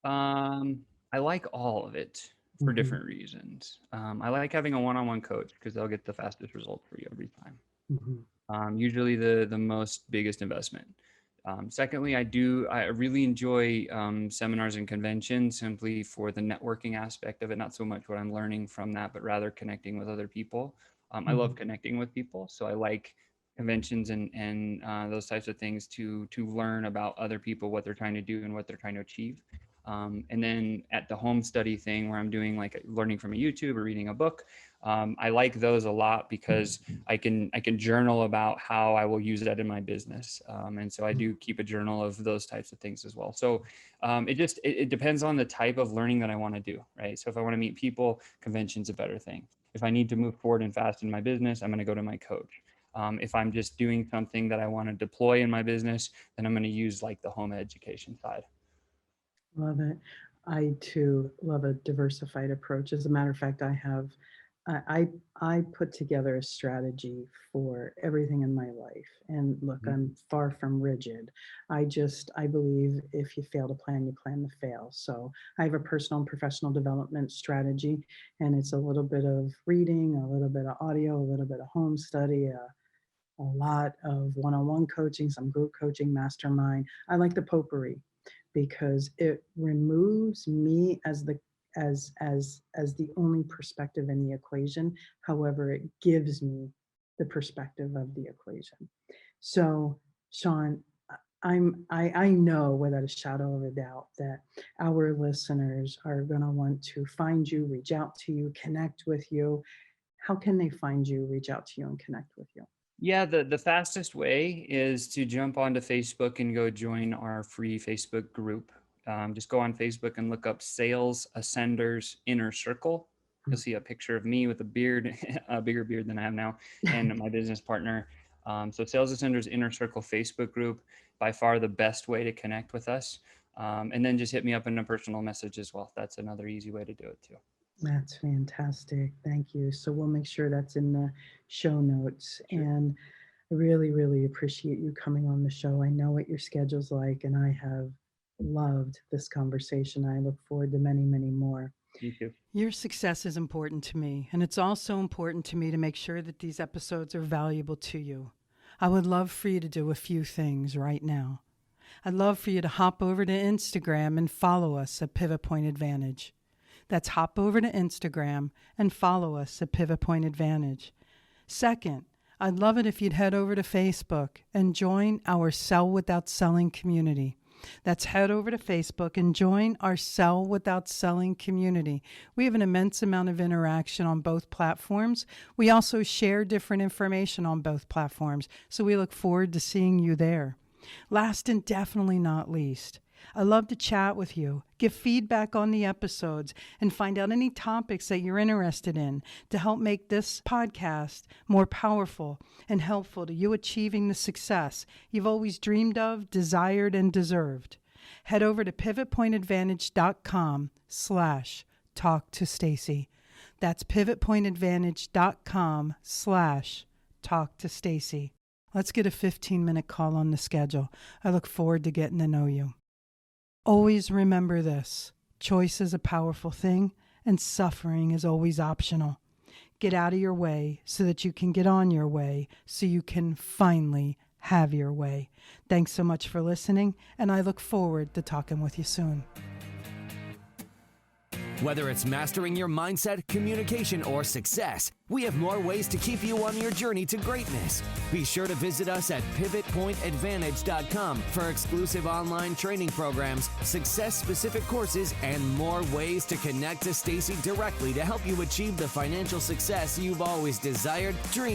I like all of it for different reasons. I like having a one-on-one coach because they'll get the fastest results for you every time. Usually the most biggest investment. Secondly, I really enjoy seminars and conventions simply for the networking aspect of it, not so much what I'm learning from that, but rather connecting with other people. I love connecting with people, so I like conventions and those types of things to learn about other people, what they're trying to do and what they're trying to achieve. And then at the home study thing where I'm doing learning from a YouTube or reading a book, I like those a lot because I can journal about how I will use that in my business. And so I do keep a journal of those types of things as well. So it depends on the type of learning that I want to do, right? So if I want to meet people, convention's a better thing. If I need to move forward and fast in my business, I'm going to go to my coach. If I'm just doing something that I want to deploy in my business, then I'm going to use the home education side. Love it. I too love a diversified approach. As a matter of fact, I put together a strategy for everything in my life. And look, I'm far from rigid. I believe if you fail to plan, you plan to fail. So I have a personal and professional development strategy, and it's a little bit of reading, a little bit of audio, a little bit of home study, a lot of one-on-one coaching, some group coaching, mastermind. I like the potpourri because it removes me as the only perspective in the equation. However, it gives me the perspective of the equation. So, Sean, I know without a shadow of a doubt that our listeners are going to want to find you, reach out to you, connect with you. How can they find you, reach out to you, and connect with you? Yeah, the fastest way is to jump onto Facebook and go join our free Facebook group. Just go on Facebook and look up Sales Ascenders Inner Circle. You'll see a picture of me with a beard, a bigger beard than I have now, and my business partner. So Sales Ascenders Inner Circle Facebook group, by far the best way to connect with us. And then just hit me up in a personal message as well. That's another easy way to do it too. That's fantastic. Thank you. So we'll make sure that's in the show notes. Sure. And I really, really appreciate you coming on the show. I know what your schedule's like, and I have loved this conversation. I look forward to many, many more. You too. Your success is important to me, and it's also important to me to make sure that these episodes are valuable to you. I would love for you to do a few things right now. I'd love for you to hop over to Instagram and follow us at Pivot Point Advantage. That's hop over to Instagram and follow us at Pivot Point Advantage. Second, I'd love it if you'd head over to Facebook and join our Sell Without Selling community. That's head over to Facebook and join our Sell Without Selling community. We have an immense amount of interaction on both platforms. We also share different information on both platforms, so we look forward to seeing you there. Last and definitely not least, I love to chat with you, give feedback on the episodes, and find out any topics that you're interested in to help make this podcast more powerful and helpful to you achieving the success you've always dreamed of, desired, and deserved. Head over to pivotpointadvantage.com/talk to Stacy. That's pivotpointadvantage.com/talk to Stacy. Let's get a 15-minute call on the schedule. I look forward to getting to know you. Always remember this. Choice is a powerful thing, and suffering is always optional. Get out of your way so that you can get on your way, so you can finally have your way. Thanks so much for listening, and I look forward to talking with you soon. Whether it's mastering your mindset, communication, or success, we have more ways to keep you on your journey to greatness. Be sure to visit us at pivotpointadvantage.com for exclusive online training programs, success-specific courses, and more ways to connect to Stacy directly to help you achieve the financial success you've always desired, dreamed,